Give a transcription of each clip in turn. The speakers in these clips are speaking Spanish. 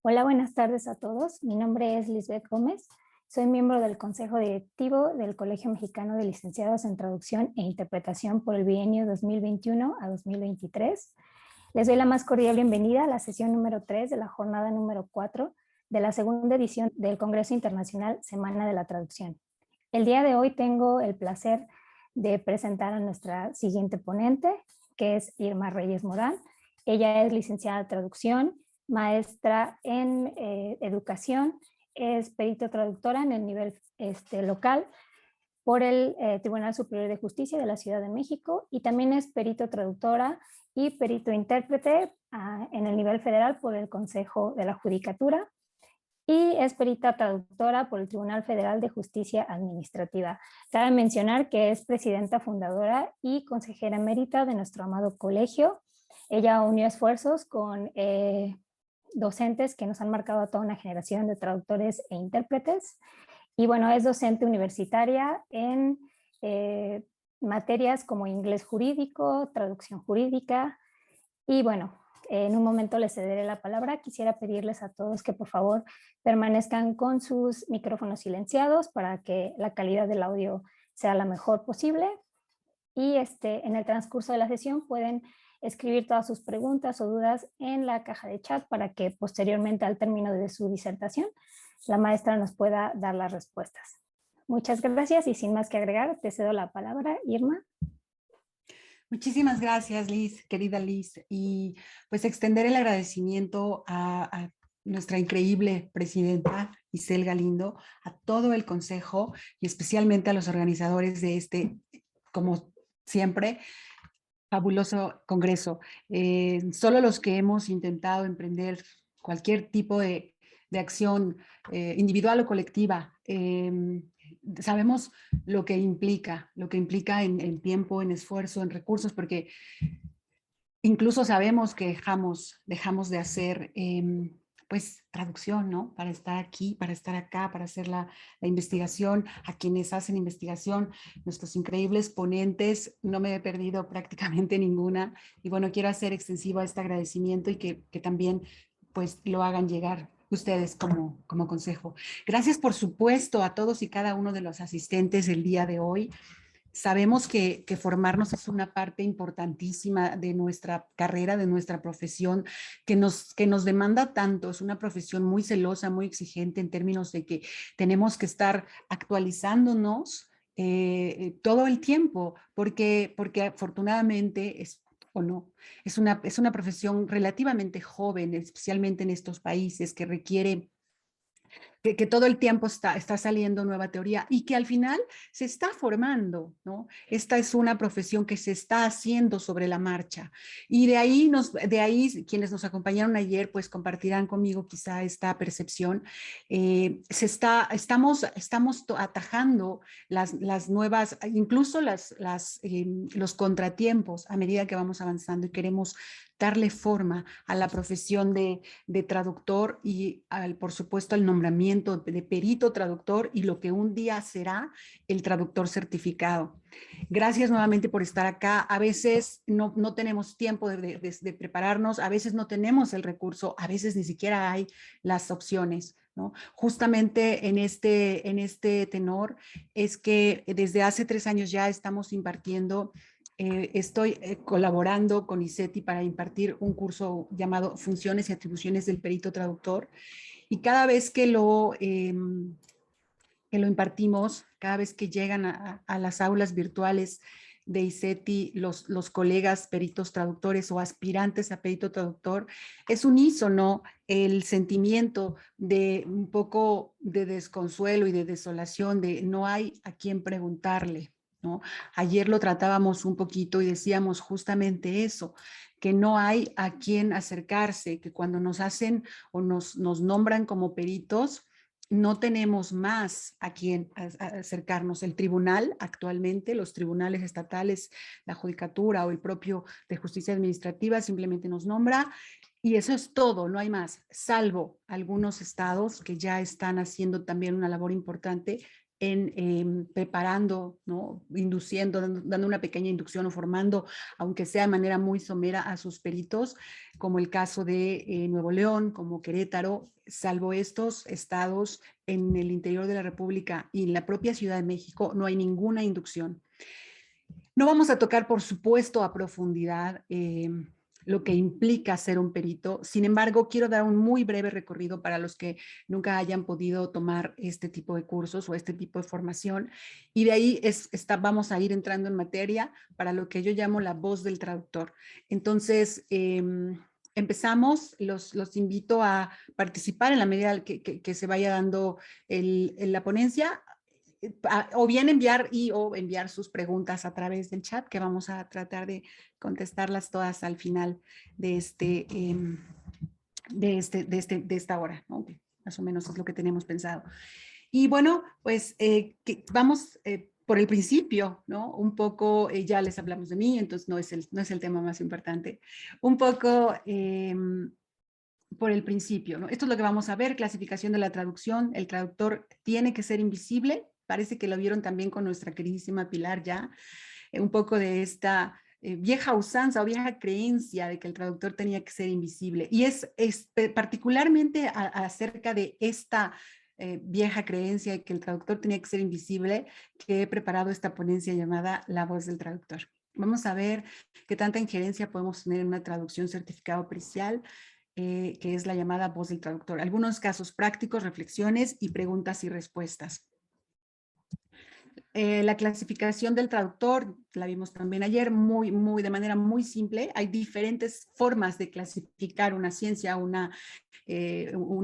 Hola, buenas tardes a todos. Mi nombre es Lisbeth Gómez. Soy miembro del Consejo Directivo del Colegio Mexicano de Licenciados en Traducción e Interpretación por el bienio 2021 a 2023. Les doy la más cordial bienvenida a la sesión número 3 de la jornada número 4 de la segunda edición del Congreso Internacional Semana de la Traducción. El día de hoy tengo el placer de presentar a nuestra siguiente ponente, que es Irma Reyes Morán. Ella es licenciada en traducción, maestra en educación, es perito traductora en el nivel local por el Tribunal Superior de Justicia de la Ciudad de México y también es perito traductora y perito intérprete en el nivel federal por el Consejo de la Judicatura y es perita traductora por el Tribunal Federal de Justicia Administrativa. Cabe mencionar que es presidenta fundadora y consejera emérita de nuestro amado colegio. Ella unió esfuerzos con docentes que nos han marcado a toda una generación de traductores e intérpretes. Y bueno, es docente universitaria en materias como inglés jurídico, traducción jurídica. Y bueno, en un momento les cederé la palabra. Quisiera pedirles a todos que por favor permanezcan con sus micrófonos silenciados para que la calidad del audio sea la mejor posible. Y en el transcurso de la sesión pueden escribir todas sus preguntas o dudas en la caja de chat para que posteriormente al término de su disertación la maestra nos pueda dar las respuestas. Muchas gracias y sin más que agregar, te cedo la palabra, Irma. Muchísimas gracias, Liz, querida Liz. Y pues extender el agradecimiento a nuestra increíble presidenta, Isel Galindo, a todo el consejo y especialmente a los organizadores de este, como siempre, fabuloso congreso. Solo los que hemos intentado emprender cualquier tipo de acción individual o colectiva, sabemos lo que implica en tiempo, en esfuerzo, en recursos, porque incluso sabemos que dejamos de hacer pues traducción, ¿no? Para estar aquí, para estar acá, para hacer la investigación, a quienes hacen investigación, nuestros increíbles ponentes, no me he perdido prácticamente ninguna, y bueno, quiero hacer extensivo este agradecimiento y que también pues lo hagan llegar ustedes como consejo. Gracias por supuesto a todos y cada uno de los asistentes el día de hoy. Sabemos que formarnos es una parte importantísima de nuestra carrera, de nuestra profesión, que nos demanda tanto. Es una profesión muy celosa, muy exigente en términos de que tenemos que estar actualizándonos todo el tiempo, porque afortunadamente o no, es una profesión relativamente joven, especialmente en estos países que requiere que todo el tiempo está saliendo nueva teoría y que al final se está formando, ¿no? Esta es una profesión que se está haciendo sobre la marcha. Y de ahí quienes nos acompañaron ayer, pues compartirán conmigo quizá esta percepción. Estamos atajando las nuevas, incluso los contratiempos a medida que vamos avanzando y queremos darle forma a la profesión de traductor y por supuesto al nombramiento de perito traductor y lo que un día será el traductor certificado. Gracias nuevamente por estar acá. A veces no tenemos tiempo de prepararnos, a veces no tenemos el recurso, a veces ni siquiera hay las opciones, ¿no? Justamente en este tenor es que desde hace 3 años ya estamos impartiendo estoy colaborando con ICETI para impartir un curso llamado Funciones y Atribuciones del Perito Traductor, y cada vez que lo impartimos, cada vez que llegan a las aulas virtuales de ICETI los colegas peritos traductores o aspirantes a perito traductor, es unísono el sentimiento de un poco de desconsuelo y de desolación, de no hay a quién preguntarle, ¿no? Ayer lo tratábamos un poquito y decíamos justamente eso, que no hay a quién acercarse, que cuando nos hacen o nos nombran como peritos, no tenemos más a quién acercarnos. El tribunal actualmente, los tribunales estatales, la judicatura o el propio de justicia administrativa simplemente nos nombra y eso es todo, no hay más, salvo algunos estados que ya están haciendo también una labor importante preparando, ¿no? Induciendo, dando una pequeña inducción o formando, aunque sea de manera muy somera, a sus peritos, como el caso de Nuevo León, como Querétaro, salvo estos estados en el interior de la República y en la propia Ciudad de México, no hay ninguna inducción. No vamos a tocar, por supuesto, a profundidad lo que implica ser un perito. Sin embargo, quiero dar un muy breve recorrido para los que nunca hayan podido tomar este tipo de cursos o este tipo de formación. Y de ahí vamos a ir entrando en materia para lo que yo llamo la voz del traductor. Entonces, empezamos. Los invito a participar en la medida que se vaya dando la ponencia, o bien enviar sus preguntas a través del chat, que vamos a tratar de contestarlas todas al final de, de esta hora, ¿no? Más o menos es lo que tenemos pensado. Y bueno, pues vamos por el principio, ¿no? Un poco, ya les hablamos de mí, entonces no es el tema más importante. Un poco por el principio, ¿no? Esto es lo que vamos a ver: clasificación de la traducción. El traductor tiene que ser invisible. Parece que lo vieron también con nuestra queridísima Pilar ya, un poco de esta vieja usanza o vieja creencia de que el traductor tenía que ser invisible. Y es particularmente acerca de esta vieja creencia de que el traductor tenía que ser invisible que he preparado esta ponencia llamada La voz del traductor. Vamos a ver qué tanta injerencia podemos tener en una traducción certificada o pericial, que es la llamada voz del traductor. Algunos casos prácticos, reflexiones y preguntas y respuestas. La clasificación del traductor, la vimos también ayer, de manera muy simple. Hay diferentes formas de clasificar una ciencia, una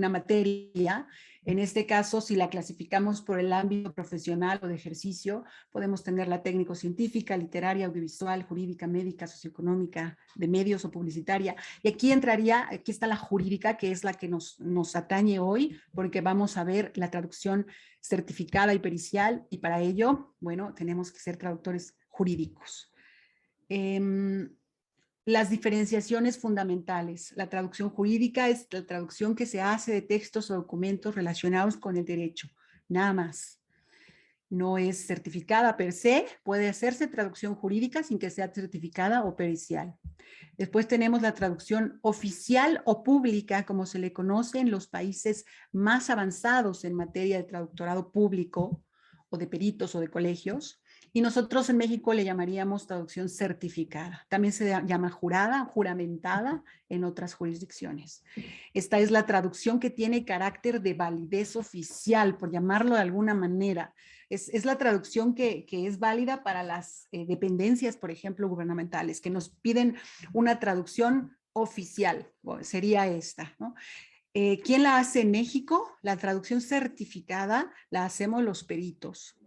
materia. En este caso, si la clasificamos por el ámbito profesional o de ejercicio, podemos tener la técnico-científica, literaria, audiovisual, jurídica, médica, socioeconómica, de medios o publicitaria. Y aquí está la jurídica, que es la que nos atañe hoy, porque vamos a ver la traducción certificada y pericial, y para ello, bueno, tenemos que ser traductores jurídicos. Las diferenciaciones fundamentales. La traducción jurídica es la traducción que se hace de textos o documentos relacionados con el derecho, nada más. No es certificada per se, puede hacerse traducción jurídica sin que sea certificada o pericial. Después tenemos la traducción oficial o pública, como se le conoce en los países más avanzados en materia de traductorado público o de peritos o de colegios. Y nosotros en México le llamaríamos traducción certificada. También se llama jurada, juramentada en otras jurisdicciones. Esta es la traducción que tiene carácter de validez oficial, por llamarlo de alguna manera. Es la traducción que es válida para las dependencias, por ejemplo, gubernamentales, que nos piden una traducción oficial. Bueno, sería esta, ¿no? ¿Quién la hace en México? La traducción certificada la hacemos los peritos.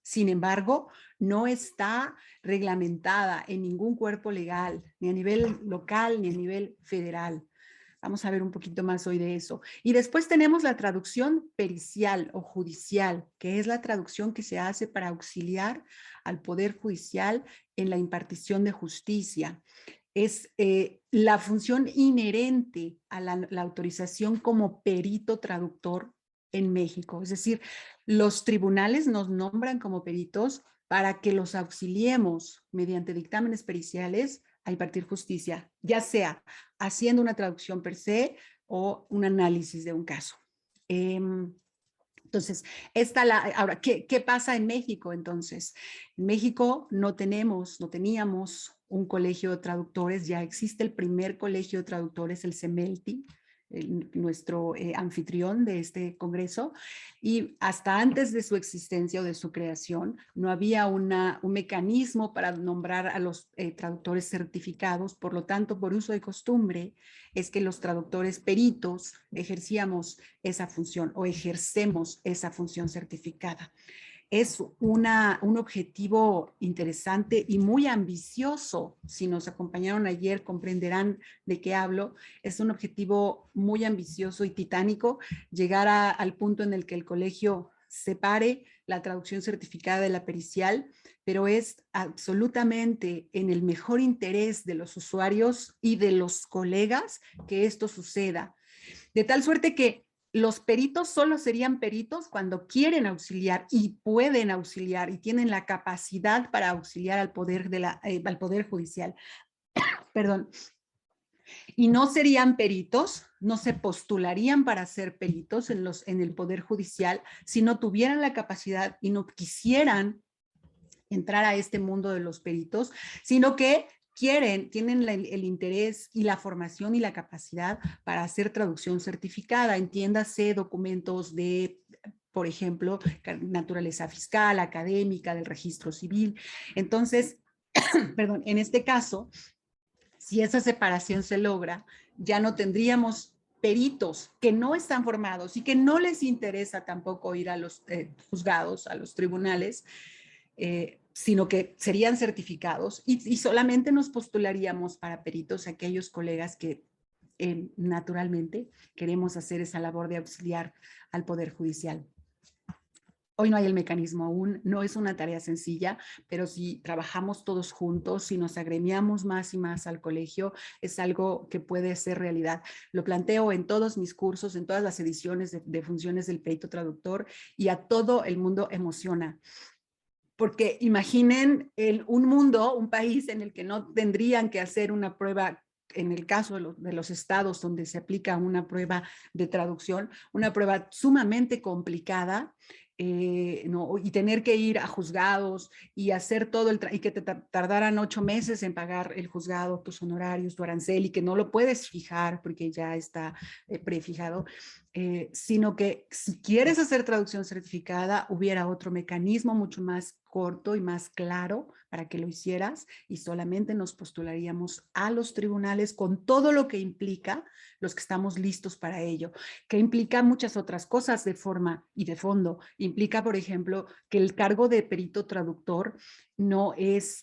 Sin embargo, no está reglamentada en ningún cuerpo legal, ni a nivel local, ni a nivel federal. Vamos a ver un poquito más hoy de eso. Y después tenemos la traducción pericial o judicial, que es la traducción que se hace para auxiliar al Poder Judicial en la impartición de justicia. Es la función inherente a la autorización como perito traductor en México. Es decir, los tribunales nos nombran como peritos para que los auxiliemos mediante dictámenes periciales a impartir justicia, ya sea haciendo una traducción per se o un análisis de un caso. Entonces, ahora, ¿qué pasa en México entonces? En México no teníamos un colegio de traductores, ya existe el primer colegio de traductores, el CEMELTI, nuestro anfitrión de este congreso, y hasta antes de su existencia o de su creación no había un mecanismo para nombrar a los traductores certificados. Por lo tanto, por uso de costumbre es que los traductores peritos ejercíamos esa función o ejercemos esa función certificada. Es un objetivo interesante y muy ambicioso. Si nos acompañaron ayer, comprenderán de qué hablo. Es un objetivo muy ambicioso y titánico, llegar al punto en el que el colegio separe la traducción certificada de la pericial, pero es absolutamente en el mejor interés de los usuarios y de los colegas que esto suceda. De tal suerte que los peritos solo serían peritos cuando quieren auxiliar y pueden auxiliar y tienen la capacidad para auxiliar al poder, al poder judicial. Perdón. Y no serían peritos, no se postularían para ser peritos en el Poder Judicial si no tuvieran la capacidad y no quisieran entrar a este mundo de los peritos, sino que tienen el interés y la formación y la capacidad para hacer traducción certificada, entiéndase documentos de, por ejemplo, naturaleza fiscal, académica, del registro civil. Entonces, perdón, en este caso, si esa separación se logra, ya no tendríamos peritos que no están formados y que no les interesa tampoco ir a los juzgados, a los tribunales, sino que serían certificados y solamente nos postularíamos para peritos aquellos colegas que naturalmente queremos hacer esa labor de auxiliar al Poder Judicial. Hoy no hay el mecanismo aún, no es una tarea sencilla, pero si trabajamos todos juntos, si nos agremiamos más y más al colegio, es algo que puede ser realidad. Lo planteo en todos mis cursos, en todas las ediciones de funciones del perito traductor, y a todo el mundo emociona. Porque imaginen un mundo, un país en el que no tendrían que hacer una prueba, en el caso de los estados donde se aplica una prueba de traducción, una prueba sumamente complicada, ¿no? Y tener que ir a juzgados y hacer todo y que te tardaran 8 meses en pagar el juzgado, tus honorarios, tu arancel, y que no lo puedes fijar porque ya está prefijado, sino que si quieres hacer traducción certificada, hubiera otro mecanismo mucho más corto y más claro para que lo hicieras, y solamente nos postularíamos a los tribunales con todo lo que implica, los que estamos listos para ello, que implica muchas otras cosas de forma y de fondo. Implica, por ejemplo, que el cargo de perito traductor no es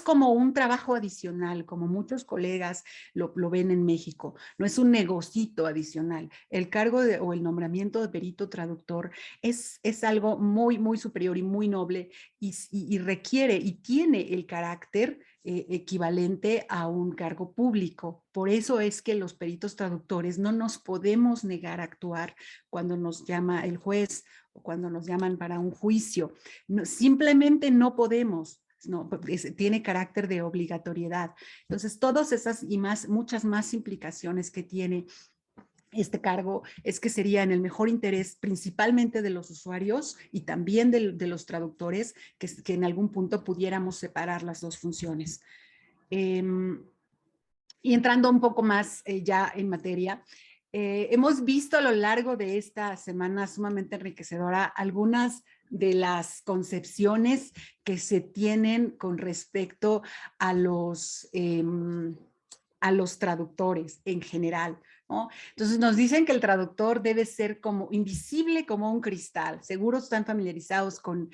como un trabajo adicional, como muchos colegas lo ven en México. No es un negocito adicional. El cargo o el nombramiento de perito traductor es algo muy, muy superior y muy noble, y requiere y tiene el carácter equivalente a un cargo público. Por eso es que los peritos traductores no nos podemos negar a actuar cuando nos llama el juez o cuando nos llaman para un juicio. No, simplemente no podemos. No, tiene carácter de obligatoriedad. Entonces, todas esas y más, muchas más implicaciones que tiene este cargo es que sería en el mejor interés principalmente de los usuarios y también de los traductores, que en algún punto pudiéramos separar las dos funciones. Y entrando un poco más ya en materia, hemos visto a lo largo de esta semana sumamente enriquecedora algunas de las concepciones que se tienen con respecto a los traductores en general, ¿no? Entonces nos dicen que el traductor debe ser como invisible como un cristal. Seguro están familiarizados con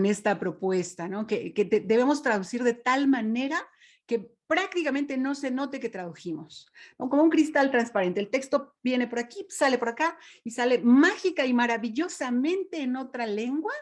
esta propuesta, ¿no? Que debemos traducir de tal manera que prácticamente no se note que tradujimos, ¿no? Como un cristal transparente. El texto viene por aquí, sale por acá y sale mágica y maravillosamente en otra lengua,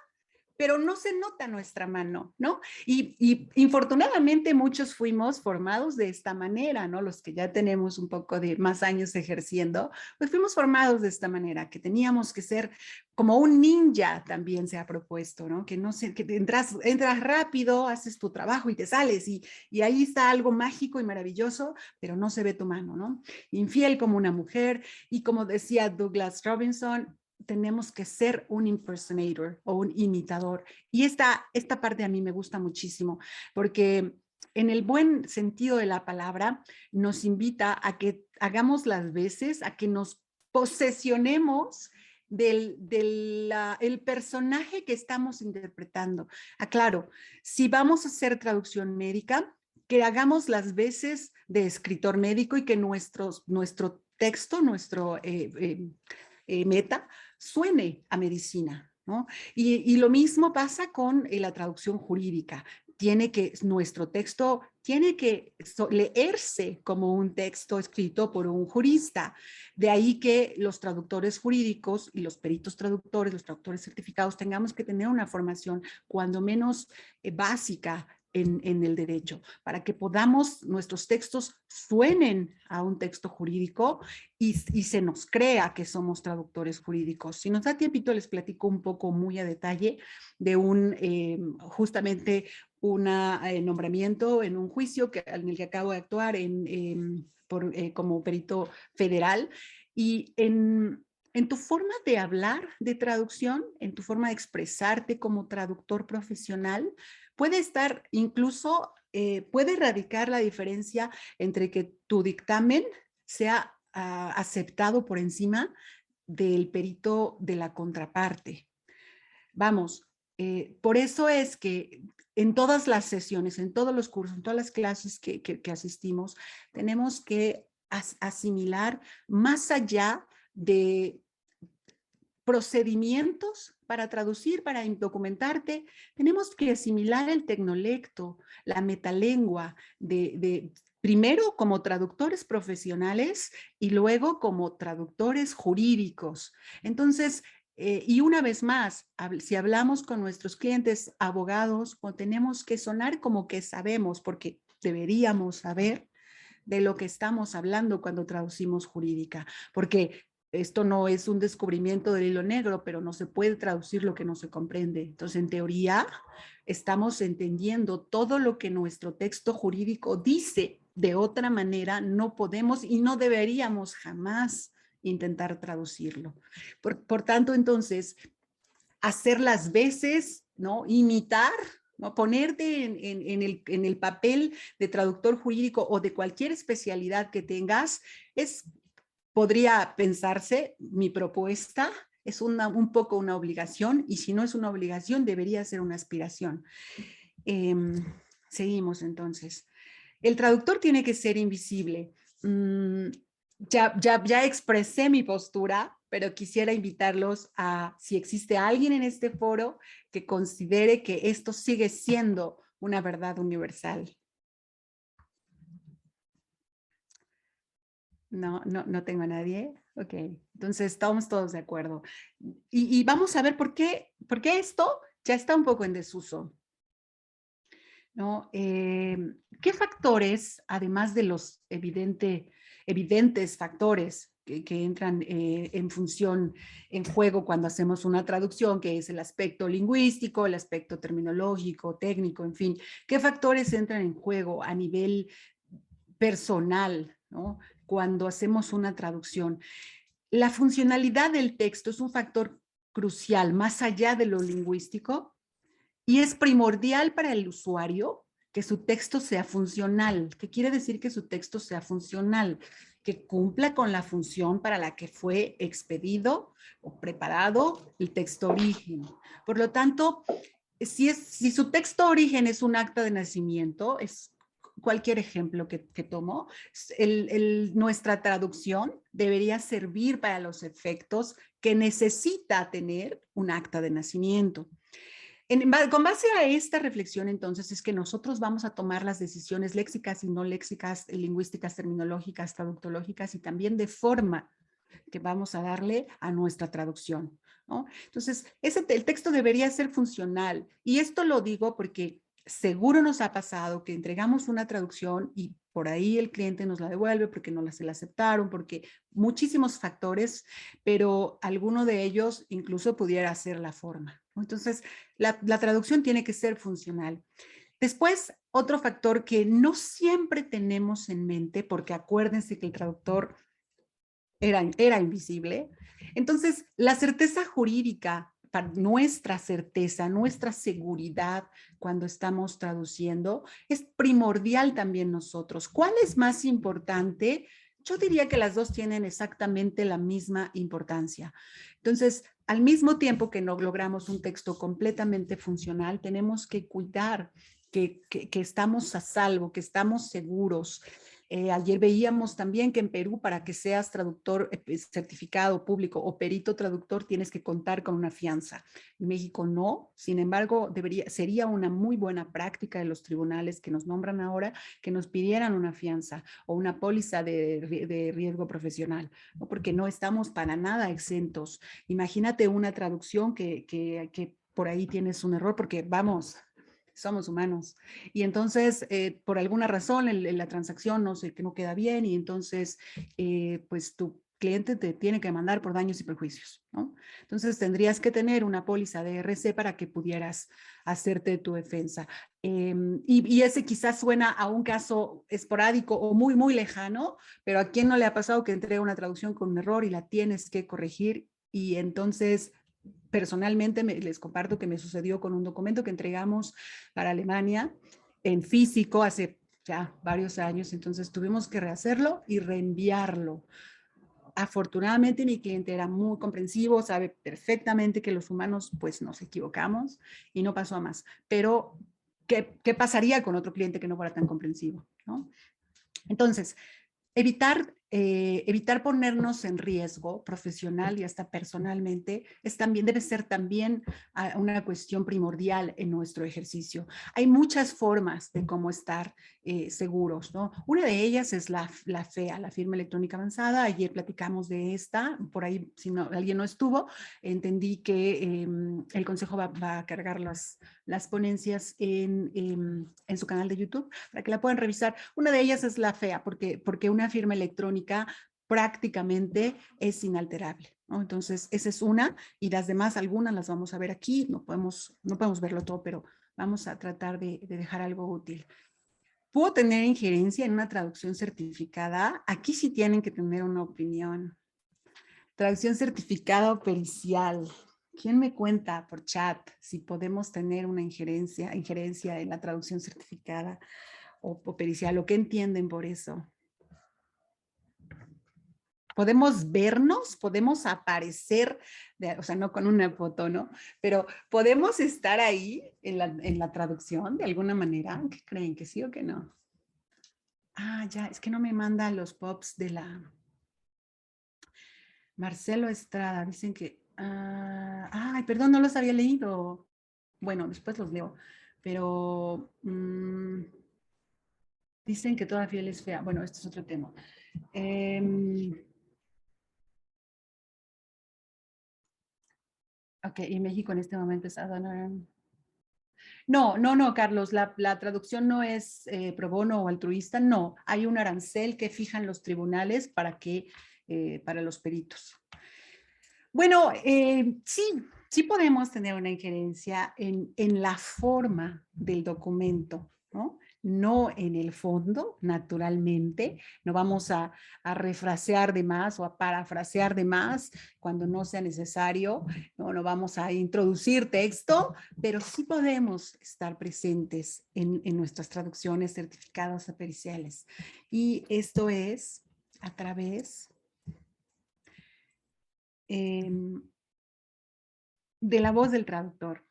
pero no se nota nuestra mano, ¿no? Y infortunadamente muchos fuimos formados de esta manera, ¿no? Los que ya tenemos un poco de más años ejerciendo, pues fuimos formados de esta manera, que teníamos que ser como un ninja, también se ha propuesto, ¿no? Que no sé, que entras rápido, haces tu trabajo y te sales, y ahí está algo mágico y maravilloso, pero no se ve tu mano, ¿no? Infiel como una mujer, y como decía Douglas Robinson, tenemos que ser un impersonator o un imitador. Y esta parte a mí me gusta muchísimo, porque en el buen sentido de la palabra nos invita a que hagamos las veces, a que nos posesionemos el personaje que estamos interpretando. Aclaro, si vamos a hacer traducción médica, que hagamos las veces de escritor médico y que nuestro texto, nuestro meta, suene a medicina, ¿no? Y lo mismo pasa con la traducción jurídica. Nuestro texto tiene que leerse como un texto escrito por un jurista. De ahí que los traductores jurídicos y los peritos traductores, los traductores certificados, tengamos que tener una formación cuando menos básica en el derecho, para que podamos, nuestros textos suenen a un texto jurídico y se nos crea que somos traductores jurídicos. Si nos da tiempito, les platico un poco muy a detalle de justamente un nombramiento en un juicio en el que acabo de actuar como perito federal. Y en tu forma de hablar de traducción, en tu forma de expresarte como traductor profesional, puede estar incluso, puede radicar la diferencia entre que tu dictamen sea aceptado por encima del perito de la contraparte. Vamos, por eso es que en todas las sesiones, en todos los cursos, en todas las clases que asistimos, tenemos que asimilar más allá de procedimientos para traducir, para documentarte, tenemos que asimilar el tecnolecto, la metalengua, primero como traductores profesionales y luego como traductores jurídicos. Entonces, y una vez más, si hablamos con nuestros clientes abogados, pues tenemos que sonar como que sabemos, porque deberíamos saber de lo que estamos hablando cuando traducimos jurídica, porque esto no es un descubrimiento del hilo negro, pero no se puede traducir lo que no se comprende. Entonces, en teoría, estamos entendiendo todo lo que nuestro texto jurídico dice. De otra manera, no podemos y no deberíamos jamás intentar traducirlo. Por tanto, entonces, hacer las veces, ¿no? Imitar, ¿no? Ponerte en el papel de traductor jurídico o de cualquier especialidad que tengas, podría pensarse, mi propuesta es un poco una obligación, y si no es una obligación, debería ser una aspiración. Seguimos entonces. El traductor tiene que ser invisible. Ya expresé mi postura, pero quisiera invitarlos a, si existe alguien en este foro que considere que esto sigue siendo una verdad universal. No tengo a nadie. Ok, entonces estamos todos de acuerdo. Y vamos a ver por qué esto ya está un poco en desuso, ¿no? ¿Qué factores, además de los evidentes factores que entran en función, en juego cuando hacemos una traducción, que es el aspecto lingüístico, el aspecto terminológico, técnico, en fin, qué factores entran en juego a nivel personal, ¿no? Cuando hacemos una traducción? La funcionalidad del texto es un factor crucial, más allá de lo lingüístico, y es primordial para el usuario que su texto sea funcional. ¿Qué quiere decir que su texto sea funcional? Que cumpla con la función para la que fue expedido o preparado el texto origen. Por lo tanto, si su texto origen es un acta de nacimiento, es cualquier ejemplo que tomo, nuestra traducción debería servir para los efectos que necesita tener un acta de nacimiento. Con base a esta reflexión, entonces, es que nosotros vamos a tomar las decisiones léxicas y no léxicas, lingüísticas, terminológicas, traductológicas, y también de forma que vamos a darle a nuestra traducción, ¿no? Entonces, el texto debería ser funcional. Y esto lo digo porque seguro nos ha pasado que entregamos una traducción y por ahí el cliente nos la devuelve porque no se la aceptaron, porque muchísimos factores, pero alguno de ellos incluso pudiera ser la forma, ¿no? Entonces, la traducción tiene que ser funcional. Después, otro factor que no siempre tenemos en mente, porque acuérdense que el traductor era invisible. Entonces, la certeza jurídica, para nuestra certeza, nuestra seguridad cuando estamos traduciendo, es primordial también nosotros. ¿Cuál es más importante? Yo diría que las dos tienen exactamente la misma importancia. Entonces, al mismo tiempo que no logramos un texto completamente funcional, tenemos que cuidar que estamos a salvo, que estamos seguros. Ayer veíamos también que en Perú, para que seas traductor certificado público o perito traductor, tienes que contar con una fianza. En México no, sin embargo, sería una muy buena práctica de los tribunales que nos nombran ahora que nos pidieran una fianza o una póliza de riesgo profesional, ¿no? Porque no estamos para nada exentos. Imagínate una traducción que por ahí tienes un error, porque vamos, somos humanos. Y entonces, por alguna razón, la transacción no sé, que no queda bien y entonces, pues tu cliente te tiene que demandar por daños y perjuicios, ¿no? Entonces tendrías que tener una póliza de RC para que pudieras hacerte tu defensa. Y ese quizás suena a un caso esporádico o muy, muy lejano, pero ¿a quién no le ha pasado que entrega una traducción con un error y la tienes que corregir? Y entonces, personalmente, les comparto que me sucedió con un documento que entregamos para Alemania en físico hace ya varios años, entonces tuvimos que rehacerlo y reenviarlo. Afortunadamente mi cliente era muy comprensivo, sabe perfectamente que los humanos pues nos equivocamos y no pasó a más. Pero, ¿qué pasaría con otro cliente que no fuera tan comprensivo, ¿no? Entonces, evitar ponernos en riesgo profesional y hasta personalmente debe ser también una cuestión primordial en nuestro ejercicio. Hay muchas formas de cómo estar seguros, ¿no? Una de ellas es la FEA, la firma electrónica avanzada. Ayer platicamos de esta, por ahí si alguien no estuvo, entendí que el Consejo va a cargar las ponencias en su canal de YouTube para que la puedan revisar. Una de ellas es la FEA, porque una firma electrónica prácticamente es inalterable, ¿no? Entonces, esa es una, y las demás, algunas las vamos a ver aquí, no podemos verlo todo, pero vamos a tratar de dejar algo útil. ¿Puedo tener injerencia en una traducción certificada? Aquí sí tienen que tener una opinión. Traducción certificada o pericial. ¿Quién me cuenta por chat si podemos tener una injerencia en la traducción certificada o pericial? ¿O qué entienden por eso? Podemos vernos, podemos aparecer, o sea, no con una foto, ¿no? Pero podemos estar ahí en la traducción de alguna manera. ¿Qué creen? ¿Que sí o que no? Ah, ya, es que no me manda los pops de la... Marcelo Estrada, dicen que... ay, perdón, no los había leído. Bueno, después los leo. Pero dicen que toda fiel es fea. Bueno, este es otro tema. Ok, y México en este momento es Adonai. No, Carlos, la traducción no es pro bono o altruista, no. Hay un arancel que fijan los tribunales para los peritos. Bueno, sí podemos tener una injerencia en la forma del documento, ¿no? No en el fondo, naturalmente. No vamos a refrasear de más o a parafrasear de más cuando no sea necesario. No vamos a introducir texto, pero sí podemos estar presentes en nuestras traducciones certificadas o periciales. Y esto es a través de la voz del traductor.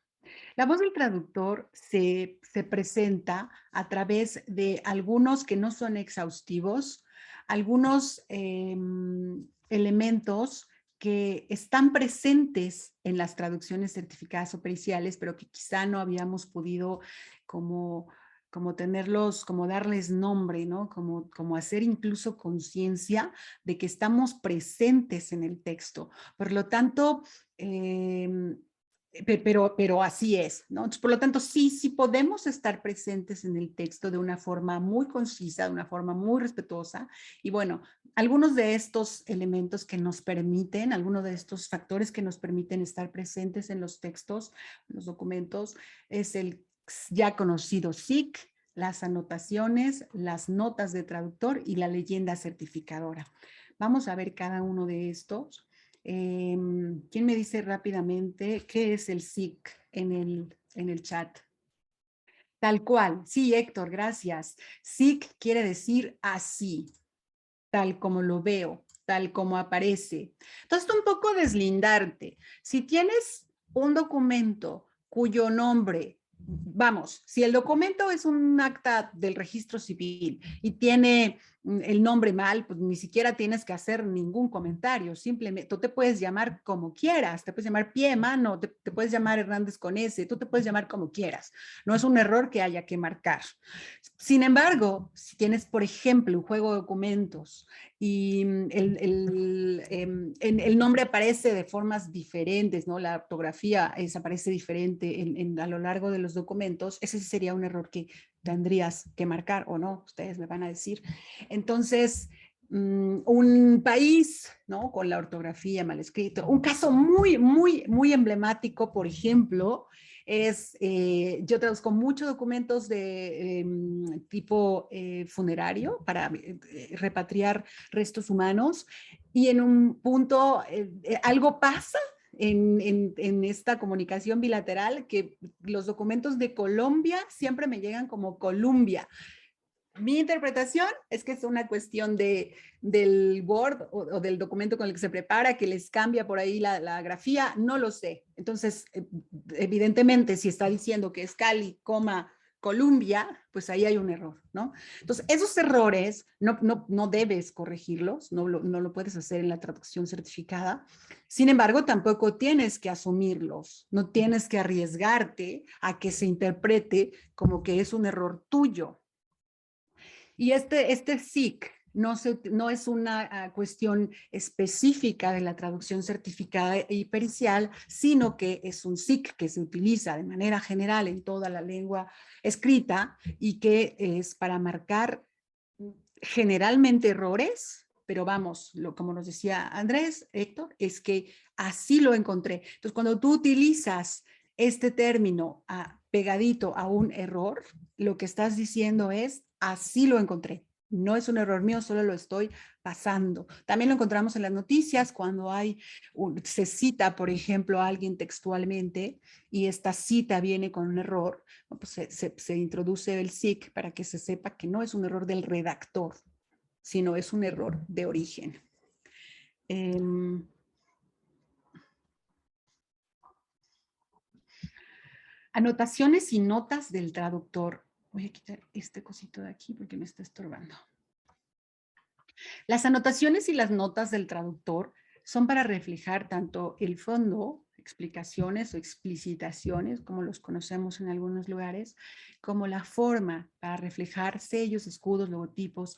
La voz del traductor se presenta a través de algunos que no son exhaustivos, algunos elementos que están presentes en las traducciones certificadas o periciales, pero que quizá no habíamos podido como tenerlos, como darles nombre, ¿no? Como hacer incluso conciencia de que estamos presentes en el texto. Por lo tanto, pero así es, ¿no? Entonces, por lo tanto, sí podemos estar presentes en el texto de una forma muy concisa, de una forma muy respetuosa. Y bueno, algunos de estos elementos que nos permiten, algunos de estos factores que nos permiten estar presentes en los textos, en los documentos, es el ya conocido SIC, las anotaciones, las notas de traductor y la leyenda certificadora. Vamos a ver cada uno de estos. ¿Quién me dice rápidamente qué es el SIC en el chat? Tal cual. Sí, Héctor, gracias. SIC quiere decir así, tal como lo veo, tal como aparece. Entonces, un poco deslindarte. Si tienes un documento cuyo nombre, vamos, si el documento es un acta del registro civil y tiene el nombre mal, pues ni siquiera tienes que hacer ningún comentario, simplemente tú te puedes llamar como quieras, te puedes llamar Pie, Mano, te puedes llamar Hernández con S, tú te puedes llamar como quieras, no es un error que haya que marcar. Sin embargo, si tienes, por ejemplo, un juego de documentos y el nombre aparece de formas diferentes, ¿no? La ortografía aparece diferente a lo largo de los documentos, ese sería un error que tendrías que marcar o no, ustedes me van a decir. Entonces, un país, ¿no? Con la ortografía mal escrito. Un caso muy emblemático, por ejemplo, es, yo traduzco muchos documentos de tipo funerario para repatriar restos humanos y en un punto algo pasa en esta comunicación bilateral que los documentos de Colombia siempre me llegan como Columbia. Mi interpretación es que es una cuestión del Word o del documento con el que se prepara, que les cambia por ahí la grafía, no lo sé. Entonces, evidentemente, si está diciendo que es Cali, Columbia, pues ahí hay un error, ¿no? Entonces, esos errores no debes corregirlos, no lo puedes hacer en la traducción certificada. Sin embargo, tampoco tienes que asumirlos, no tienes que arriesgarte a que se interprete como que es un error tuyo. Y este SIC no es una cuestión específica de la traducción certificada y pericial, sino que es un SIC que se utiliza de manera general en toda la lengua escrita y que es para marcar generalmente errores, pero vamos, como nos decía Andrés, Héctor, es que así lo encontré. Entonces, cuando tú utilizas este término pegadito a un error, lo que estás diciendo es, así lo encontré. No es un error mío, solo lo estoy pasando. También lo encontramos en las noticias cuando se cita, por ejemplo, a alguien textualmente y esta cita viene con un error, pues se introduce el SIC para que se sepa que no es un error del redactor, sino es un error de origen. Anotaciones y notas del traductor. Voy a quitar este cosito de aquí porque me está estorbando. Las anotaciones y las notas del traductor son para reflejar tanto el fondo, explicaciones o explicitaciones, como los conocemos en algunos lugares, como la forma para reflejar sellos, escudos, logotipos,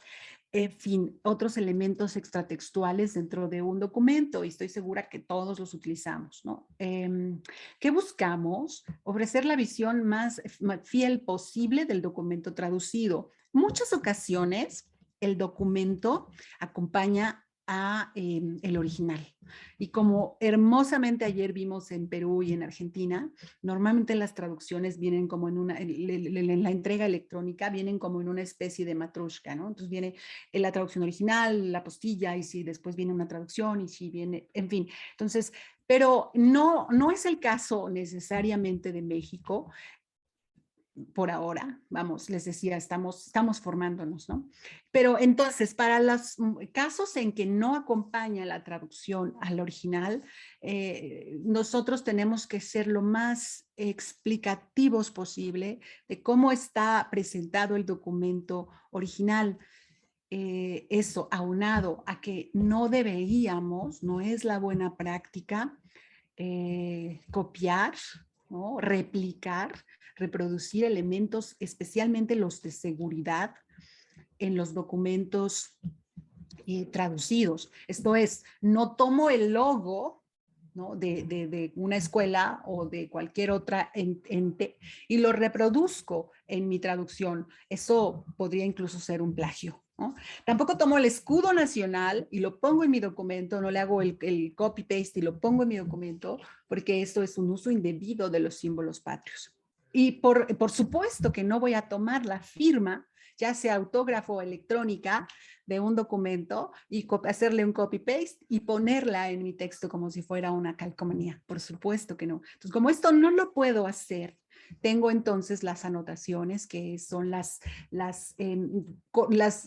en fin, otros elementos extratextuales dentro de un documento, y estoy segura que todos los utilizamos, ¿no? ¿Qué buscamos? Ofrecer la visión más fiel posible del documento traducido. Muchas ocasiones, el documento acompaña a el original. Y como hermosamente ayer vimos en Perú y en Argentina, normalmente las traducciones vienen como en la entrega electrónica, vienen como en una especie de matrushka, ¿no? Entonces viene la traducción original, la postilla, y si después viene una traducción, y si viene, en fin. Entonces, pero no es el caso necesariamente de México. Por ahora, vamos, les decía, estamos formándonos, ¿no? Pero entonces, para los casos en que no acompaña la traducción al original, nosotros tenemos que ser lo más explicativos posible de cómo está presentado el documento original. Eso aunado a que no deberíamos, no es la buena práctica, copiar, ¿no? Replicar, reproducir elementos, especialmente los de seguridad, en los documentos traducidos. Esto es, no tomo el logo, ¿no? de una escuela o de cualquier otra ente y lo reproduzco en mi traducción. Eso podría incluso ser un plagio, ¿no? Tampoco tomo el escudo nacional y lo pongo en mi documento, no le hago el copy-paste y lo pongo en mi documento, porque esto es un uso indebido de los símbolos patrios. Y por supuesto que no voy a tomar la firma, ya sea autógrafo o electrónica, de un documento y hacerle un copy-paste y ponerla en mi texto como si fuera una calcomanía. Por supuesto que no. Entonces, como esto no lo puedo hacer, tengo entonces las anotaciones, que son las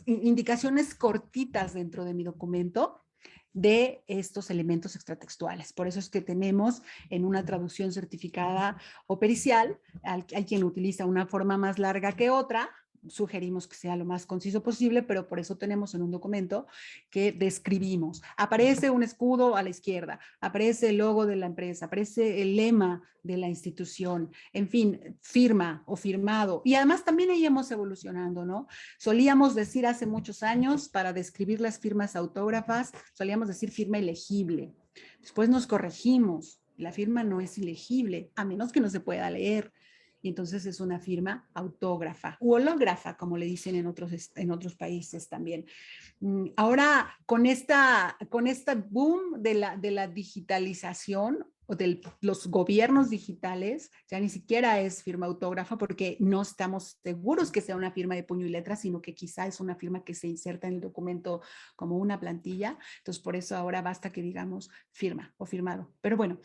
indicaciones cortitas dentro de mi documento de estos elementos extratextuales. Por eso es que tenemos en una traducción certificada o pericial, hay quien utiliza una forma más larga que otra, sugerimos que sea lo más conciso posible, pero por eso tenemos en un documento que describimos. Aparece un escudo a la izquierda, aparece el logo de la empresa, aparece el lema de la institución, en fin, firma o firmado. Y además también ahí hemos evolucionando, ¿no? Solíamos decir hace muchos años, para describir las firmas autógrafas, solíamos decir firma ilegible. Después nos corregimos, la firma no es ilegible, a menos que no se pueda leer. Y entonces es una firma autógrafa u hológrafa, como le dicen en otros países también. Ahora, con esta boom de la digitalización o de los gobiernos digitales, ya ni siquiera es firma autógrafa porque no estamos seguros que sea una firma de puño y letra, sino que quizá es una firma que se inserta en el documento como una plantilla. Entonces, por eso ahora basta que digamos firma o firmado. Pero bueno,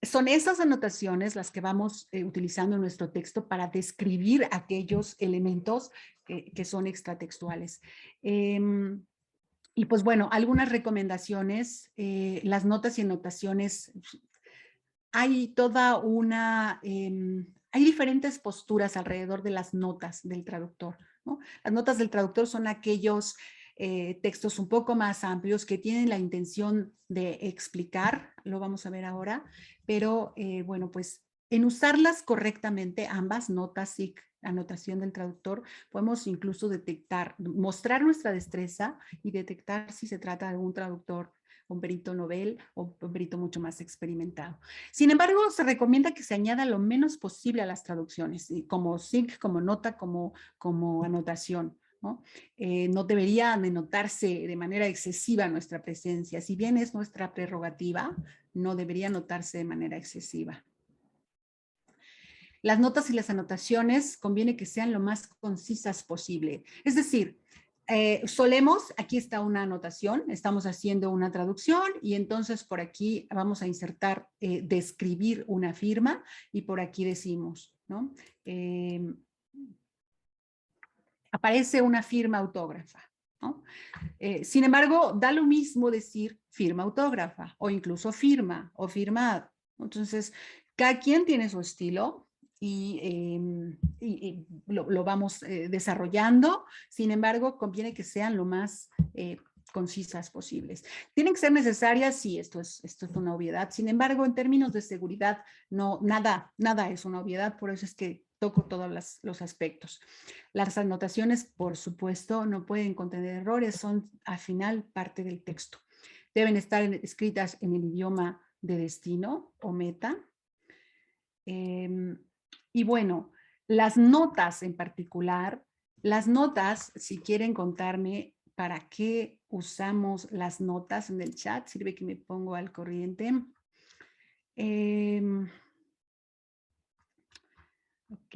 son esas anotaciones las que vamos utilizando en nuestro texto para describir aquellos elementos que son extratextuales. Y pues bueno, algunas recomendaciones, las notas y anotaciones, hay toda una, hay diferentes posturas alrededor de las notas del traductor, ¿no? Las notas del traductor son aquellos textos un poco más amplios que tienen la intención de explicar, lo vamos a ver ahora, pero bueno, pues en usarlas correctamente, ambas notas y anotación del traductor, podemos incluso detectar, mostrar nuestra destreza y detectar si se trata de un traductor, un perito novel o un perito mucho más experimentado. Sin embargo, se recomienda que se añada lo menos posible a las traducciones, como SIG, como nota, como anotación. ¿No? No debería notarse de manera excesiva nuestra presencia. Si bien es nuestra prerrogativa, no debería notarse de manera excesiva. Las notas y las anotaciones conviene que sean lo más concisas posible. Es decir, solemos, aquí está una anotación, estamos haciendo una traducción y entonces por aquí vamos a insertar, describir una firma y por aquí decimos, ¿no? Aparece una firma autógrafa, ¿no? Sin embargo, da lo mismo decir firma autógrafa o incluso firma o firmado. Entonces, cada quien tiene su estilo y lo vamos desarrollando. Sin embargo, conviene que sean lo más concisas posibles. ¿Tienen que ser necesarias? Sí, esto es una obviedad. Sin embargo, en términos de seguridad, no, nada es una obviedad, por eso es que toco todos los aspectos. Las anotaciones, por supuesto, no pueden contener errores, son al final parte del texto. Deben estar escritas en el idioma de destino o meta. Y bueno, las notas en particular, las notas, si quieren contarme para qué usamos las notas en el chat, sirve que me pongo al corriente. Ok.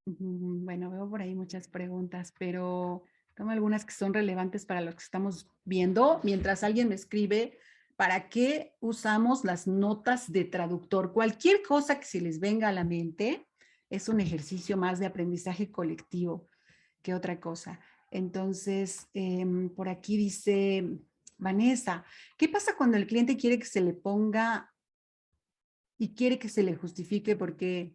Bueno, veo por ahí muchas preguntas, pero tomo algunas que son relevantes para lo que estamos viendo. Mientras alguien me escribe, ¿para qué usamos las notas de traductor? Cualquier cosa que se les venga a la mente es un ejercicio más de aprendizaje colectivo que otra cosa. Entonces, por aquí dice Vanessa, ¿qué pasa cuando el cliente quiere que se le ponga y quiere que se le justifique por qué?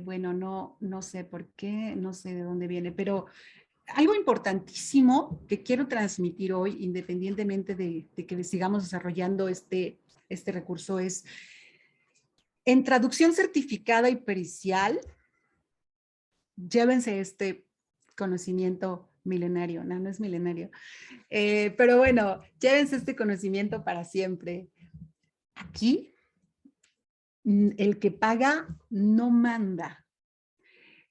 Bueno, no sé por qué, no sé de dónde viene, pero algo importantísimo que quiero transmitir hoy, independientemente de que sigamos desarrollando este recurso, es en traducción certificada y pericial, llévense este conocimiento milenario, no es milenario, pero bueno, llévense este conocimiento para siempre. Aquí, el que paga no manda.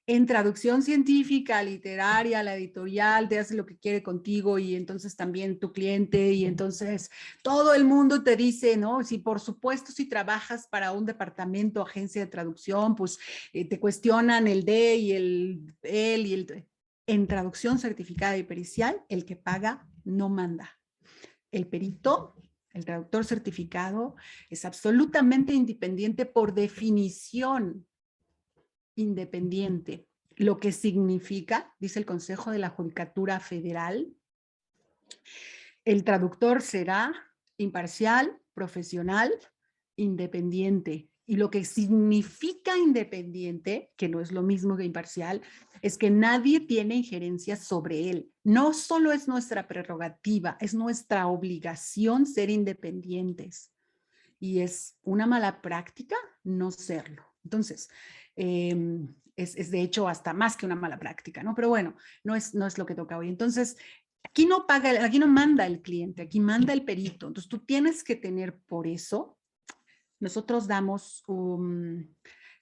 En traducción científica, literaria, la editorial te hace lo que quiere contigo y entonces también tu cliente y entonces todo el mundo te dice, ¿no? Si por supuesto si trabajas para un departamento, agencia de traducción, pues te cuestionan el de y el él y el... En traducción certificada y pericial, el que paga no manda. El perito, el traductor certificado, es absolutamente independiente por definición. Independiente, lo que significa, dice el Consejo de la Judicatura Federal, el traductor será imparcial, profesional, independiente. Y lo que significa independiente, que no es lo mismo que imparcial, es que nadie tiene injerencia sobre él. No solo es nuestra prerrogativa, es nuestra obligación ser independientes. Y es una mala práctica no serlo. Entonces, es de hecho hasta más que una mala práctica, ¿no? Pero bueno, no es lo que toca hoy. Entonces, aquí no paga, aquí no manda el cliente, aquí manda el perito. Entonces, tú tienes que tener por eso. Nosotros damos,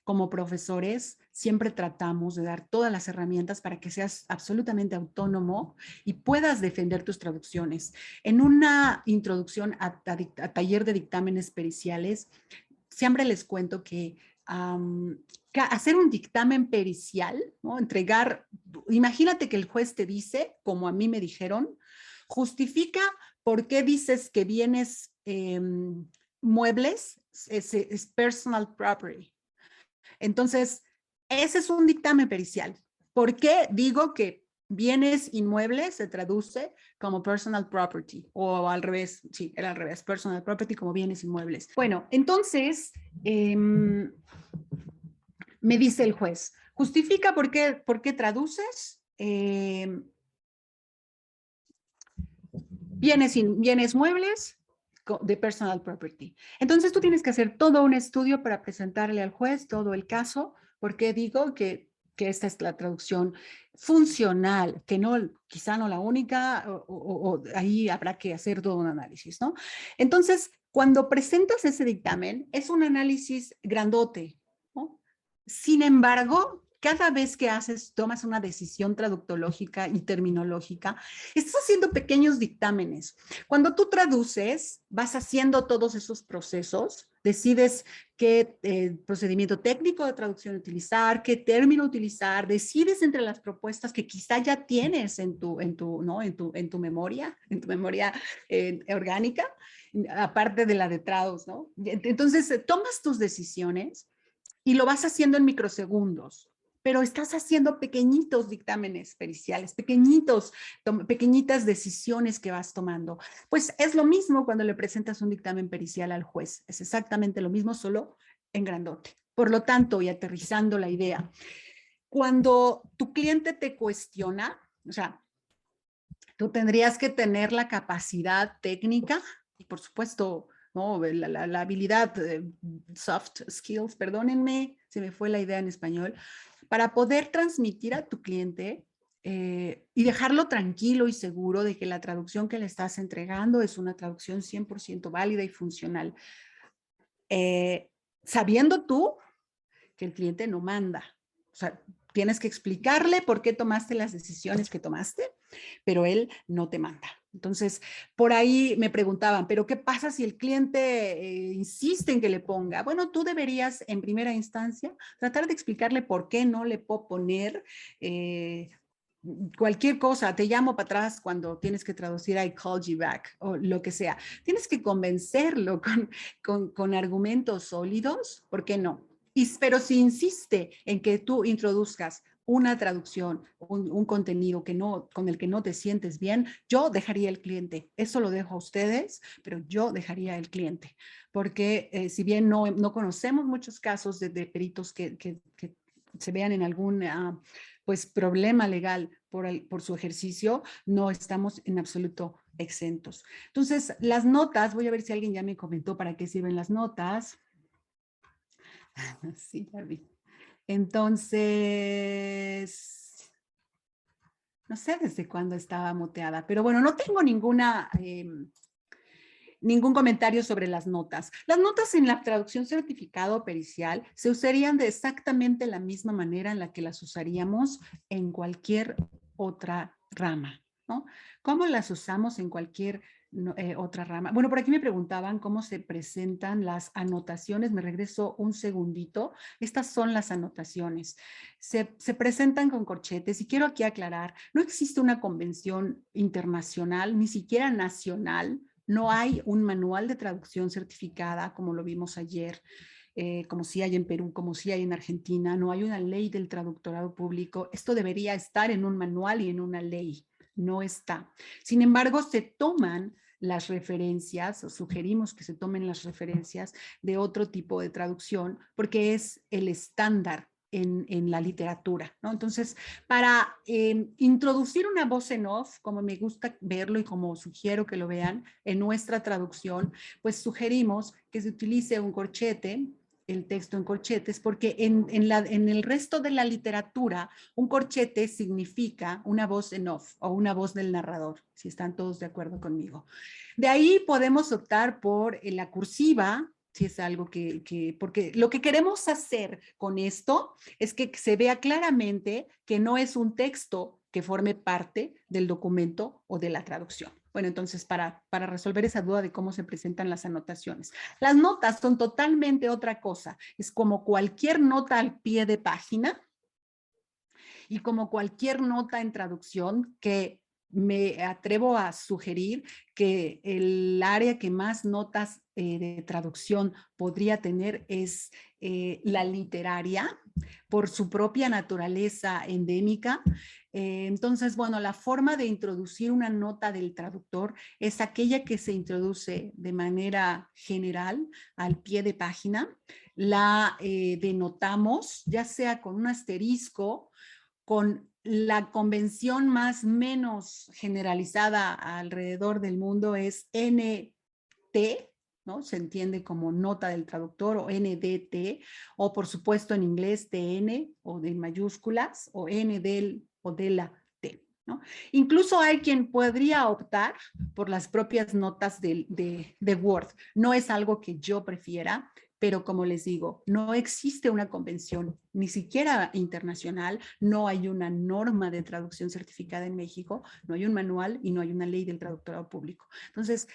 como profesores, siempre tratamos de dar todas las herramientas para que seas absolutamente autónomo y puedas defender tus traducciones. En una introducción a taller de dictámenes periciales, siempre les cuento que hacer un dictamen pericial, ¿no? Entregar, imagínate que el juez te dice, como a mí me dijeron, justifica por qué dices que vienes muebles, es personal property. Entonces, ese es un dictamen pericial. ¿Por qué digo que bienes inmuebles se traduce como personal property? O al revés, sí, era al revés, personal property como bienes inmuebles. Bueno, entonces, me dice el juez, justifica por qué traduces bienes muebles de personal property. Entonces tú tienes que hacer todo un estudio para presentarle al juez todo el caso, porque digo que esta es la traducción funcional, que no, quizá no la única, o ahí habrá que hacer todo un análisis, ¿no? Entonces, cuando presentas ese dictamen, es un análisis grandote, ¿no? Sin embargo, cada vez que tomas una decisión traductológica y terminológica, estás haciendo pequeños dictámenes. Cuando tú traduces, vas haciendo todos esos procesos, decides qué procedimiento técnico de traducción utilizar, qué término utilizar, decides entre las propuestas que quizá ya tienes en tu memoria orgánica, aparte de la de trados, ¿no? Entonces, tomas tus decisiones y lo vas haciendo en microsegundos, pero estás haciendo pequeñitos dictámenes periciales, pequeñitas decisiones que vas tomando. Pues es lo mismo cuando le presentas un dictamen pericial al juez, es exactamente lo mismo, solo en grandote. Por lo tanto, y aterrizando la idea, cuando tu cliente te cuestiona, o sea, tú tendrías que tener la capacidad técnica y por supuesto, ¿no? la habilidad, soft skills, perdónenme, se me fue la idea en español, para poder transmitir a tu cliente y dejarlo tranquilo y seguro de que la traducción que le estás entregando es una traducción 100% válida y funcional. Sabiendo tú que el cliente no manda. O sea, tienes que explicarle por qué tomaste las decisiones que tomaste, pero él no te manda. Entonces, por ahí me preguntaban, ¿pero qué pasa si el cliente insiste en que le ponga? Bueno, tú deberías, en primera instancia, tratar de explicarle por qué no le puedo poner cualquier cosa. Te llamo para atrás cuando tienes que traducir I called you back o lo que sea. Tienes que convencerlo con argumentos sólidos, ¿por qué no? Pero si insiste en que tú introduzcas una traducción, un contenido con el que no te sientes bien, yo dejaría el cliente. Eso lo dejo a ustedes, pero yo dejaría el cliente. Porque si bien no conocemos muchos casos de peritos que se vean en algún pues, problema legal por su ejercicio, no estamos en absoluto exentos. Entonces, las notas, voy a ver si alguien ya me comentó para qué sirven las notas. Sí, ya vi. Entonces, no sé desde cuándo estaba muteada, pero bueno, no tengo ningún comentario sobre las notas. Las notas en la traducción certificado pericial se usarían de exactamente la misma manera en la que las usaríamos en cualquier otra rama, ¿no? ¿Cómo las usamos en cualquier otra rama? Bueno, por aquí me preguntaban cómo se presentan las anotaciones. Me regreso un segundito. Estas son las anotaciones. Se presentan con corchetes y quiero aquí aclarar, no existe una convención internacional, ni siquiera nacional. No hay un manual de traducción certificada como lo vimos ayer, como sí hay en Perú, como sí hay en Argentina. No hay una ley del traductorado público. Esto debería estar en un manual y en una ley. No está. Sin embargo, se toman las referencias, o sugerimos que se tomen las referencias de otro tipo de traducción, porque es el estándar en la literatura, ¿no? Entonces, para introducir una voz en off, como me gusta verlo y como sugiero que lo vean en nuestra traducción, pues sugerimos que se utilice un corchete, el texto en corchetes, porque en el resto de la literatura, un corchete significa una voz en off o una voz del narrador, si están todos de acuerdo conmigo. De ahí podemos optar por la cursiva, si es algo porque lo que queremos hacer con esto es que se vea claramente que no es un texto que forme parte del documento o de la traducción. Bueno, entonces para resolver esa duda de cómo se presentan las anotaciones. Las notas son totalmente otra cosa. Es como cualquier nota al pie de página y como cualquier nota en traducción que me atrevo a sugerir que el área que más notas de traducción podría tener es la literaria, por su propia naturaleza endémica. Entonces, bueno, la forma de introducir una nota del traductor es aquella que se introduce de manera general al pie de página. La denotamos ya sea con un asterisco, con la convención más menos generalizada alrededor del mundo es NT, ¿no? Se entiende como nota del traductor, o NDT, o por supuesto en inglés TN o de mayúsculas, o N del o de la T, ¿no? Incluso hay quien podría optar por las propias notas de Word. No es algo que yo prefiera, pero como les digo, no existe una convención, ni siquiera internacional, no hay una norma de traducción certificada en México, no hay un manual y no hay una ley del traductorado público. Entonces,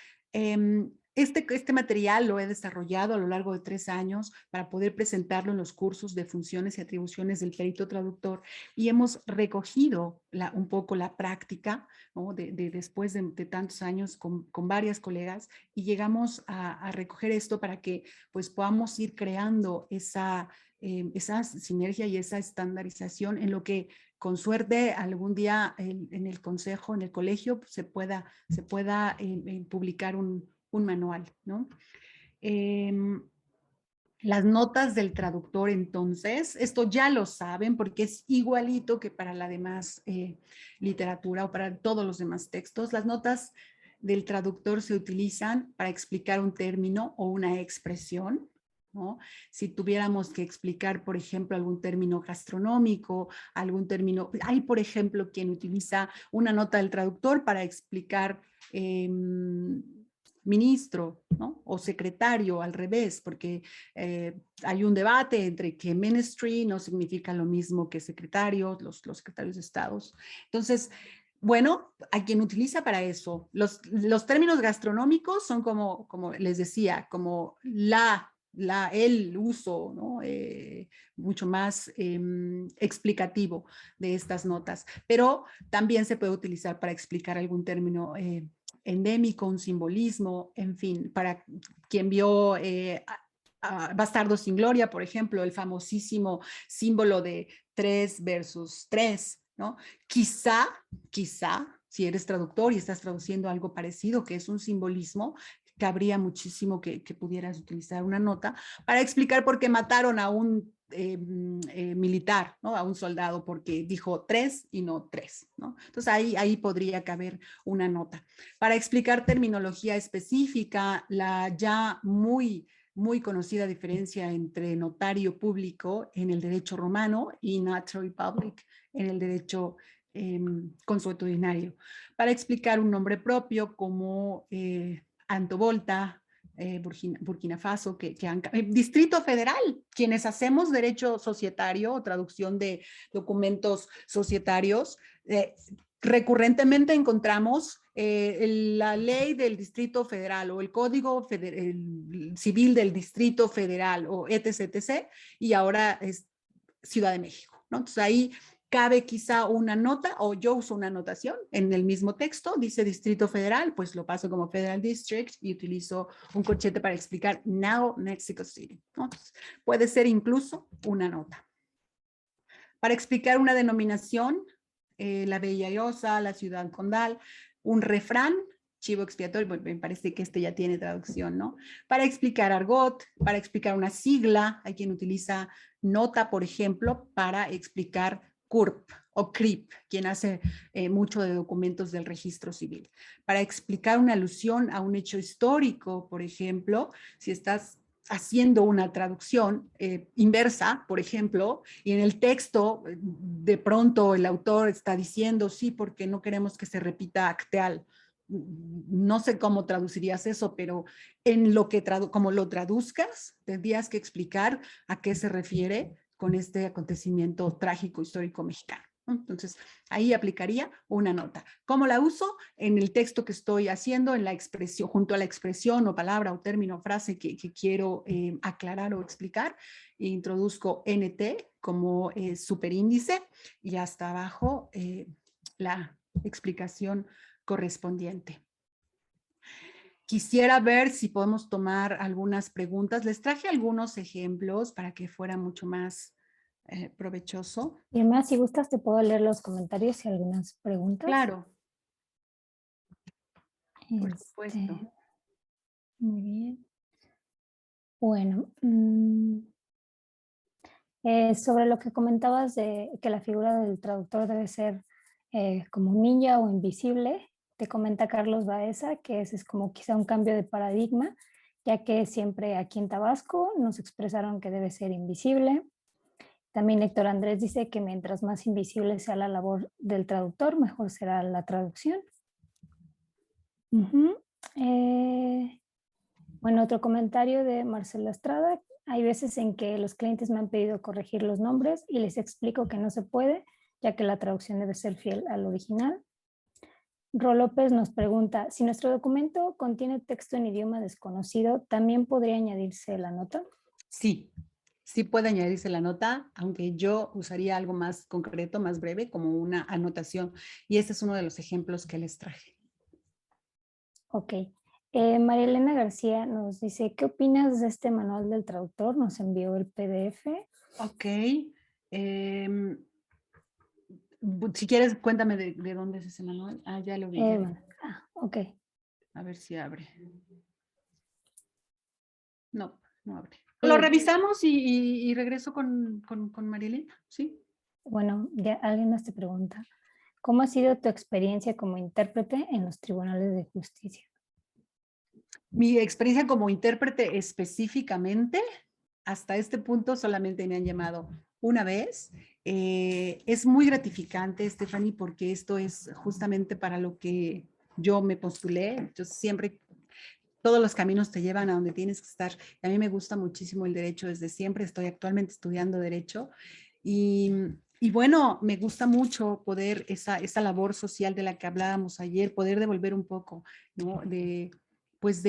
este material lo he desarrollado a lo largo de 3 años para poder presentarlo en los cursos de funciones y atribuciones del perito traductor, y hemos recogido un poco la práctica, ¿no? Después de tantos años con varias colegas, y llegamos a recoger esto para que pues podamos ir creando esa sinergia y esa estandarización en lo que con suerte algún día en el consejo, en el colegio, se pueda publicar un manual, ¿no? Las notas del traductor, entonces, esto ya lo saben porque es igualito que para la demás literatura o para todos los demás textos. Las notas del traductor se utilizan para explicar un término o una expresión, ¿no? Si tuviéramos que explicar, por ejemplo, algún término gastronómico, algún término, hay, por ejemplo, quien utiliza una nota del traductor para explicar ministro, ¿no? O secretario, al revés, porque hay un debate entre que ministry no significa lo mismo que secretario, los secretarios de estados. Entonces, bueno, hay quien utiliza para eso. Los términos gastronómicos son como les decía, como el uso, ¿no? Mucho más explicativo de estas notas, pero también se puede utilizar para explicar algún término endémico, un simbolismo, en fin, para quien vio Bastardos sin Gloria, por ejemplo, el famosísimo símbolo de 3 versus 3, ¿no? Quizá, si eres traductor y estás traduciendo algo parecido, que es un simbolismo, cabría muchísimo que pudieras utilizar una nota para explicar por qué mataron a un militar, ¿no? A un soldado porque dijo 3 y no 3, ¿no? Entonces ahí podría caber una nota. Para explicar terminología específica, la ya muy conocida diferencia entre notario público en el derecho romano y notary public en el derecho consuetudinario. Para explicar un nombre propio como Antovolta, Burkina Faso, Distrito Federal, quienes hacemos derecho societario o traducción de documentos societarios, recurrentemente encontramos la ley del Distrito Federal o el Código Civil del Distrito Federal o etc. Y ahora es Ciudad de México, ¿no? Entonces ahí cabe quizá una nota, o yo uso una anotación en el mismo texto, dice Distrito Federal, pues lo paso como Federal District y utilizo un corchete para explicar now Mexico City, ¿no? Entonces, puede ser incluso una nota. Para explicar una denominación, la Bella Ayosa, la Ciudad Condal, un refrán chivo expiatorio, pues me parece que este ya tiene traducción, ¿no? Para explicar argot, para explicar una sigla, hay quien utiliza nota, por ejemplo, para explicar CURP o CRIP, quien hace mucho de documentos del registro civil. Para explicar una alusión a un hecho histórico, por ejemplo, si estás haciendo una traducción inversa, por ejemplo, y en el texto de pronto el autor está diciendo sí, porque no queremos que se repita acteal. No sé cómo traducirías eso, pero en lo que como lo traduzcas, tendrías que explicar a qué se refiere con este acontecimiento trágico histórico mexicano. Entonces, ahí aplicaría una nota. ¿Cómo la uso? En el texto que estoy haciendo, en la expresión, junto a la expresión o palabra o término o frase que quiero aclarar o explicar, introduzco NT como superíndice y hasta abajo la explicación correspondiente. Quisiera ver si podemos tomar algunas preguntas. Les traje algunos ejemplos para que fuera mucho más provechoso. Y además, si gustas, te puedo leer los comentarios y algunas preguntas. Claro. Por supuesto. Muy bien. Bueno, sobre lo que comentabas de que la figura del traductor debe ser como ninja o invisible, te comenta Carlos Baeza que ese es como quizá un cambio de paradigma, ya que siempre aquí en Tabasco nos expresaron que debe ser invisible. También Héctor Andrés dice que mientras más invisible sea la labor del traductor, mejor será la traducción. Bueno, otro comentario de Marcela Estrada. Hay veces en que los clientes me han pedido corregir los nombres y les explico que no se puede, ya que la traducción debe ser fiel al original. Ro López nos pregunta, si nuestro documento contiene texto en idioma desconocido, ¿también podría añadirse la nota? Sí, sí puede añadirse la nota, aunque yo usaría algo más concreto, más breve, como una anotación. Y este es uno de los ejemplos que les traje. Ok. María Elena García nos dice, ¿qué opinas de este manual del traductor? Nos envió el PDF. Ok. Si quieres, cuéntame de dónde es ese manual. Ah, ya lo vi. Ok. A ver si abre. No, no abre. Lo revisamos y regreso con Marilena, ¿sí? Bueno, ya alguien más te pregunta, ¿cómo ha sido tu experiencia como intérprete en los tribunales de justicia? Mi experiencia como intérprete específicamente, hasta este punto solamente me han llamado una vez. Es muy gratificante, Stephanie, porque esto es justamente para lo que yo me postulé. Yo siempre, todos los caminos te llevan a donde tienes que estar. A mí me gusta muchísimo el derecho desde siempre. Estoy actualmente estudiando derecho y bueno, me gusta mucho poder, esa labor social de la que hablábamos ayer, poder devolver un poco, ¿no? Pues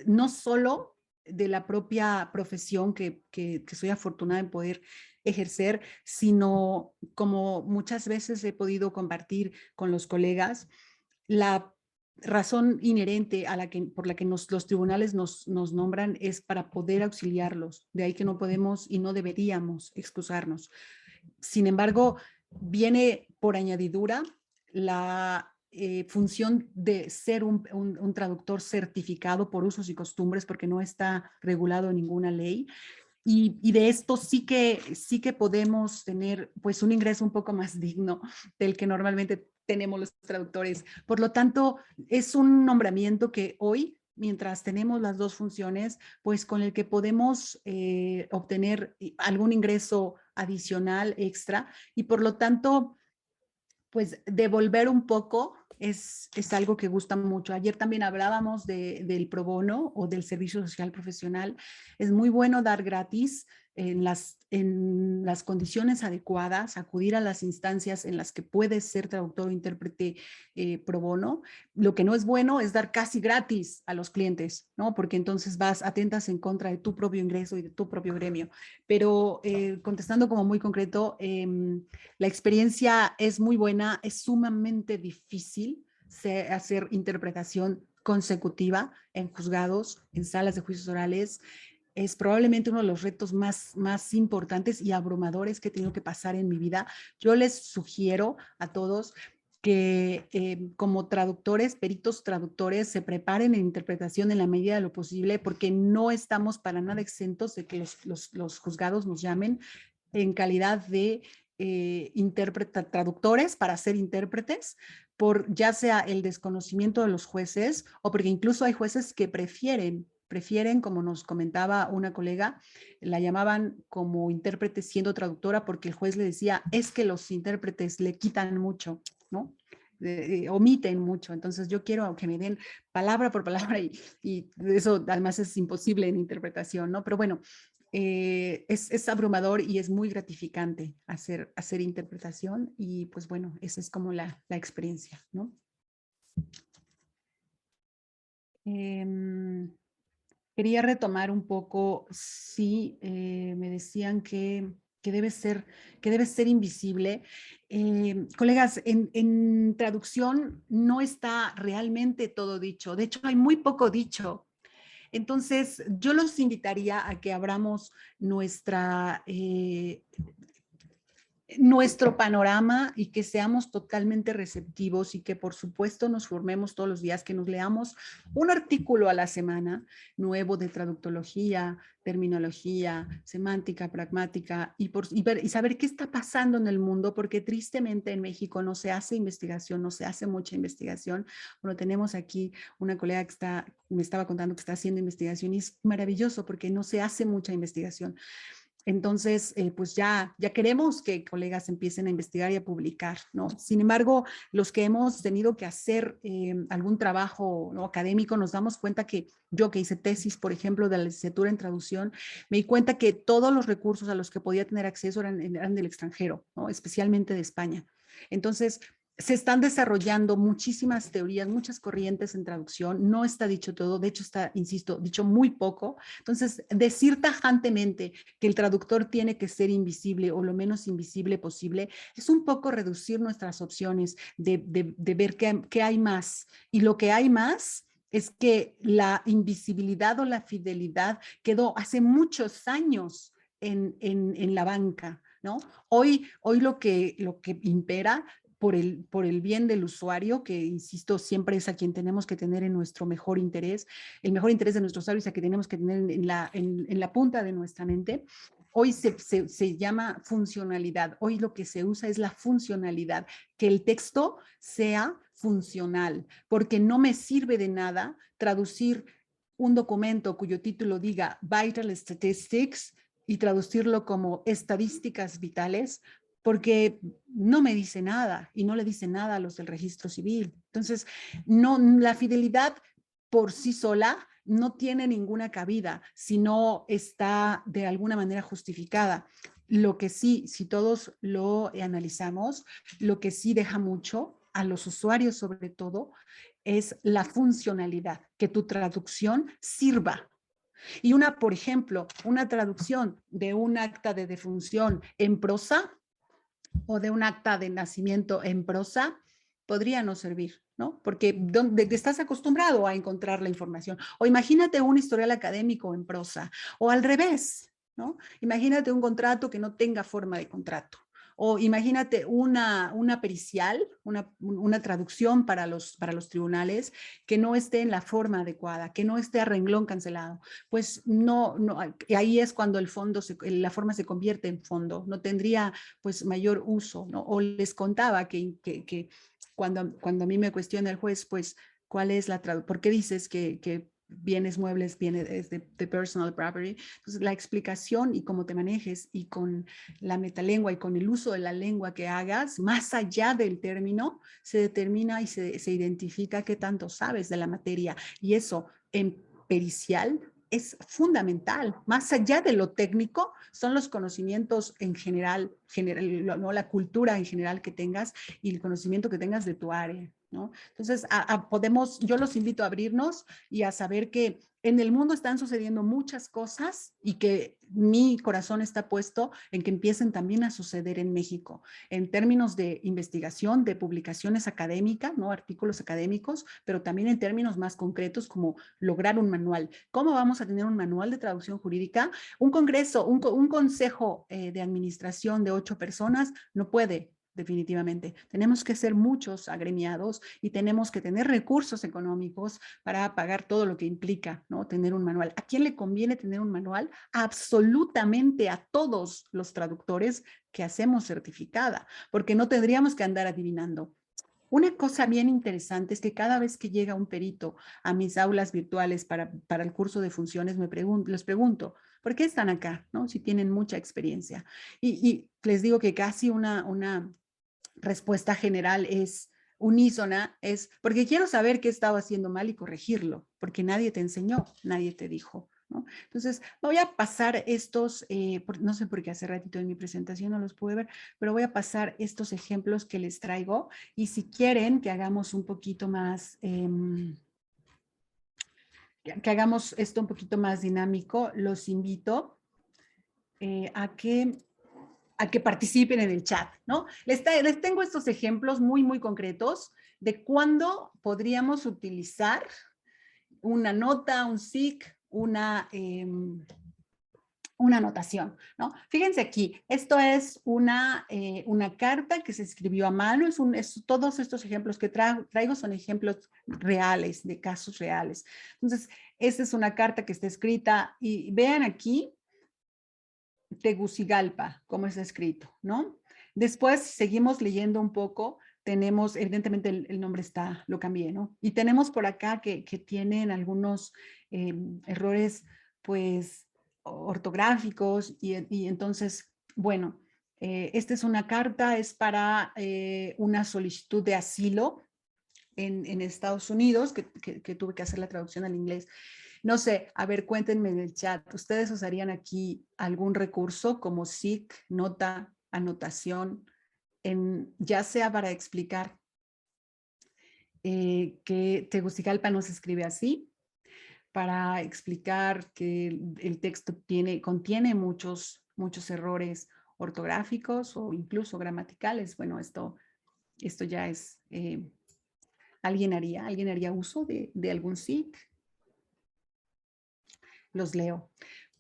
no solo de la propia profesión que soy afortunada en poder ejercer, sino como muchas veces he podido compartir con los colegas, la razón inherente por la que los tribunales nos nombran es para poder auxiliarlos. De ahí que no podemos y no deberíamos excusarnos. Sin embargo, viene por añadidura la función de ser un traductor certificado por usos y costumbres, porque no está regulado en ninguna ley. Y de esto sí que podemos tener pues un ingreso un poco más digno del que normalmente tenemos los traductores. Por lo tanto, es un nombramiento que hoy, mientras tenemos las dos funciones, pues con el que podemos obtener algún ingreso adicional extra y por lo tanto, pues devolver un poco es algo que gusta mucho. Ayer también hablábamos del pro bono o del servicio social profesional. Es muy bueno dar gratis en las condiciones adecuadas, acudir a las instancias en las que puedes ser traductor o intérprete pro bono. Lo que no es bueno es dar casi gratis a los clientes, ¿no? Porque entonces atentas en contra de tu propio ingreso y de tu propio gremio. Pero contestando como muy concreto, la experiencia es muy buena, es sumamente difícil hacer interpretación consecutiva en juzgados, en salas de juicios orales. Es probablemente uno de los retos más importantes y abrumadores que he tenido que pasar en mi vida. Yo les sugiero a todos que como traductores, peritos traductores, se preparen en interpretación en la medida de lo posible, porque no estamos para nada exentos de que los juzgados nos llamen en calidad de traductores para ser intérpretes, por ya sea el desconocimiento de los jueces o porque incluso hay jueces que prefieren, como nos comentaba una colega, la llamaban como intérprete siendo traductora porque el juez le decía, es que los intérpretes le quitan mucho, ¿no? Omiten mucho, entonces yo quiero que me den palabra por palabra y eso además es imposible en interpretación, ¿no? Pero bueno, es abrumador y es muy gratificante hacer interpretación y pues bueno, esa es como la experiencia, ¿no? Quería retomar un poco, sí, me decían que debe ser invisible. Colegas, en traducción no está realmente todo dicho, de hecho hay muy poco dicho. Entonces, yo los invitaría a que abramos nuestro panorama y que seamos totalmente receptivos y que por supuesto nos formemos todos los días, que nos leamos un artículo a la semana nuevo de traductología, terminología, semántica, pragmática y saber qué está pasando en el mundo, porque tristemente en México no se hace investigación, no se hace mucha investigación. Bueno, tenemos aquí una colega que me estaba contando que está haciendo investigación y es maravilloso porque no se hace mucha investigación. Entonces, pues ya queremos que colegas empiecen a investigar y a publicar, ¿no? Sin embargo, los que hemos tenido que hacer algún trabajo, ¿no?, académico, nos damos cuenta que yo que hice tesis, por ejemplo, de la licenciatura en traducción, me di cuenta que todos los recursos a los que podía tener acceso eran del extranjero, ¿no?, especialmente de España. Entonces, se están desarrollando muchísimas teorías, muchas corrientes en traducción, no está dicho todo, de hecho está, insisto, dicho muy poco. Entonces, decir tajantemente que el traductor tiene que ser invisible o lo menos invisible posible es un poco reducir nuestras opciones de ver qué hay más. Y lo que hay más es que la invisibilidad o la fidelidad quedó hace muchos años en la banca, ¿no? Hoy lo que impera por el bien del usuario, que insisto, siempre es a quien tenemos que tener en nuestro mejor interés, el mejor interés de nuestros usuarios, a que tenemos que tener en la punta de nuestra mente. Hoy se llama funcionalidad. Hoy lo que se usa es la funcionalidad, que el texto sea funcional, porque no me sirve de nada traducir un documento cuyo título diga Vital Statistics y traducirlo como estadísticas vitales, porque no me dice nada y no le dice nada a los del registro civil. Entonces, no, la fidelidad por sí sola no tiene ninguna cabida si no está de alguna manera justificada. Lo que sí, si todos lo analizamos, lo que sí deja mucho a los usuarios sobre todo es la funcionalidad, que tu traducción sirva. Y por ejemplo, una traducción de un acta de defunción en prosa o de un acta de nacimiento en prosa podría no servir, ¿no? Porque estás acostumbrado a encontrar la información. O imagínate un historial académico en prosa, o al revés, ¿no? Imagínate un contrato que no tenga forma de contrato. O imagínate una pericial, una traducción para los tribunales que no esté en la forma adecuada, que no esté a renglón cancelado. Pues no, ahí es cuando la forma se convierte en fondo, no tendría pues mayor uso, ¿no? O les contaba que cuando a mí me cuestiona el juez, pues, ¿cuál es por qué dices que bienes muebles viene de personal property? Entonces, la explicación y cómo te manejes y con la metalengua y con el uso de la lengua que hagas, más allá del término, se determina y se identifica qué tanto sabes de la materia. Y eso en pericial es fundamental. Más allá de lo técnico, son los conocimientos en general, ¿no?, la cultura en general que tengas y el conocimiento que tengas de tu área, ¿no? Entonces, yo los invito a abrirnos y a saber que en el mundo están sucediendo muchas cosas y que mi corazón está puesto en que empiecen también a suceder en México, en términos de investigación, de publicaciones académicas, ¿no?, artículos académicos, pero también en términos más concretos como lograr un manual. ¿Cómo vamos a tener un manual de traducción jurídica? Un congreso, un consejo de administración de 8 personas no puede definitivamente. Tenemos que ser muchos agremiados y tenemos que tener recursos económicos para pagar todo lo que implica, ¿no? Tener un manual. ¿A quién le conviene tener un manual? Absolutamente a todos los traductores que hacemos certificada, porque no tendríamos que andar adivinando. Una cosa bien interesante es que cada vez que llega un perito a mis aulas virtuales para el curso de funciones, les pregunto, ¿por qué están acá? ¿No? Si tienen mucha experiencia. Y les digo que casi una respuesta general es unísona, es porque quiero saber qué estaba haciendo mal y corregirlo, porque nadie te enseñó, nadie te dijo, ¿no? Entonces, voy a pasar estos, no sé por qué hace ratito en mi presentación no los pude ver, pero voy a pasar estos ejemplos que les traigo y si quieren que hagamos un poquito más, que hagamos esto un poquito más dinámico, los invito a que participen en el chat, ¿no? Les tengo estos ejemplos muy concretos de cuándo podríamos utilizar una nota, un SIC, una anotación, ¿no? Fíjense aquí, esto es una carta que se escribió a mano, todos estos ejemplos que traigo son ejemplos reales, de casos reales. Entonces, esta es una carta que está escrita y vean aquí, Tegucigalpa, como está escrito, ¿no? Después seguimos leyendo un poco, tenemos, evidentemente el nombre lo cambié, ¿no? Y tenemos por acá que tienen algunos errores, pues, ortográficos y entonces, bueno, esta es una carta, es para una solicitud de asilo en Estados Unidos, que tuve que hacer la traducción al inglés. No sé, a ver, cuéntenme en el chat, ¿ustedes usarían aquí algún recurso como SIC, nota, anotación, ya sea para explicar que Tegucigalpa no se escribe así, para explicar que el texto contiene muchos errores ortográficos o incluso gramaticales? Bueno, esto ya es, ¿alguien haría uso de algún SIC? Los leo.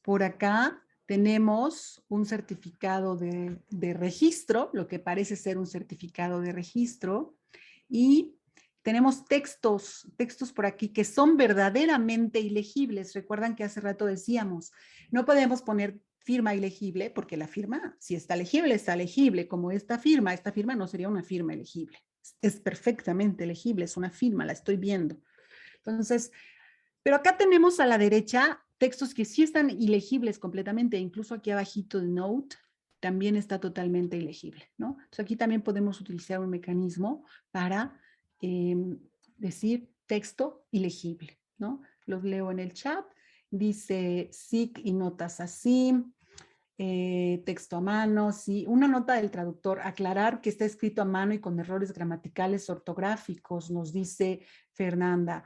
Por acá tenemos un certificado de registro, lo que parece ser un certificado de registro, y tenemos textos por aquí que son verdaderamente ilegibles. Recuerdan que hace rato decíamos, no podemos poner firma ilegible, porque la firma, si está legible, como esta firma no sería una firma elegible. Es perfectamente legible, es una firma, la estoy viendo. Entonces, pero acá tenemos a la derecha textos que sí están ilegibles completamente, incluso aquí abajito el note también está totalmente ilegible, ¿no? Entonces aquí también podemos utilizar un mecanismo para decir texto ilegible, ¿no? Los leo en el chat. Dice SIC y notas así, texto a mano, sí, una nota del traductor, aclarar que está escrito a mano y con errores gramaticales ortográficos, nos dice Fernanda.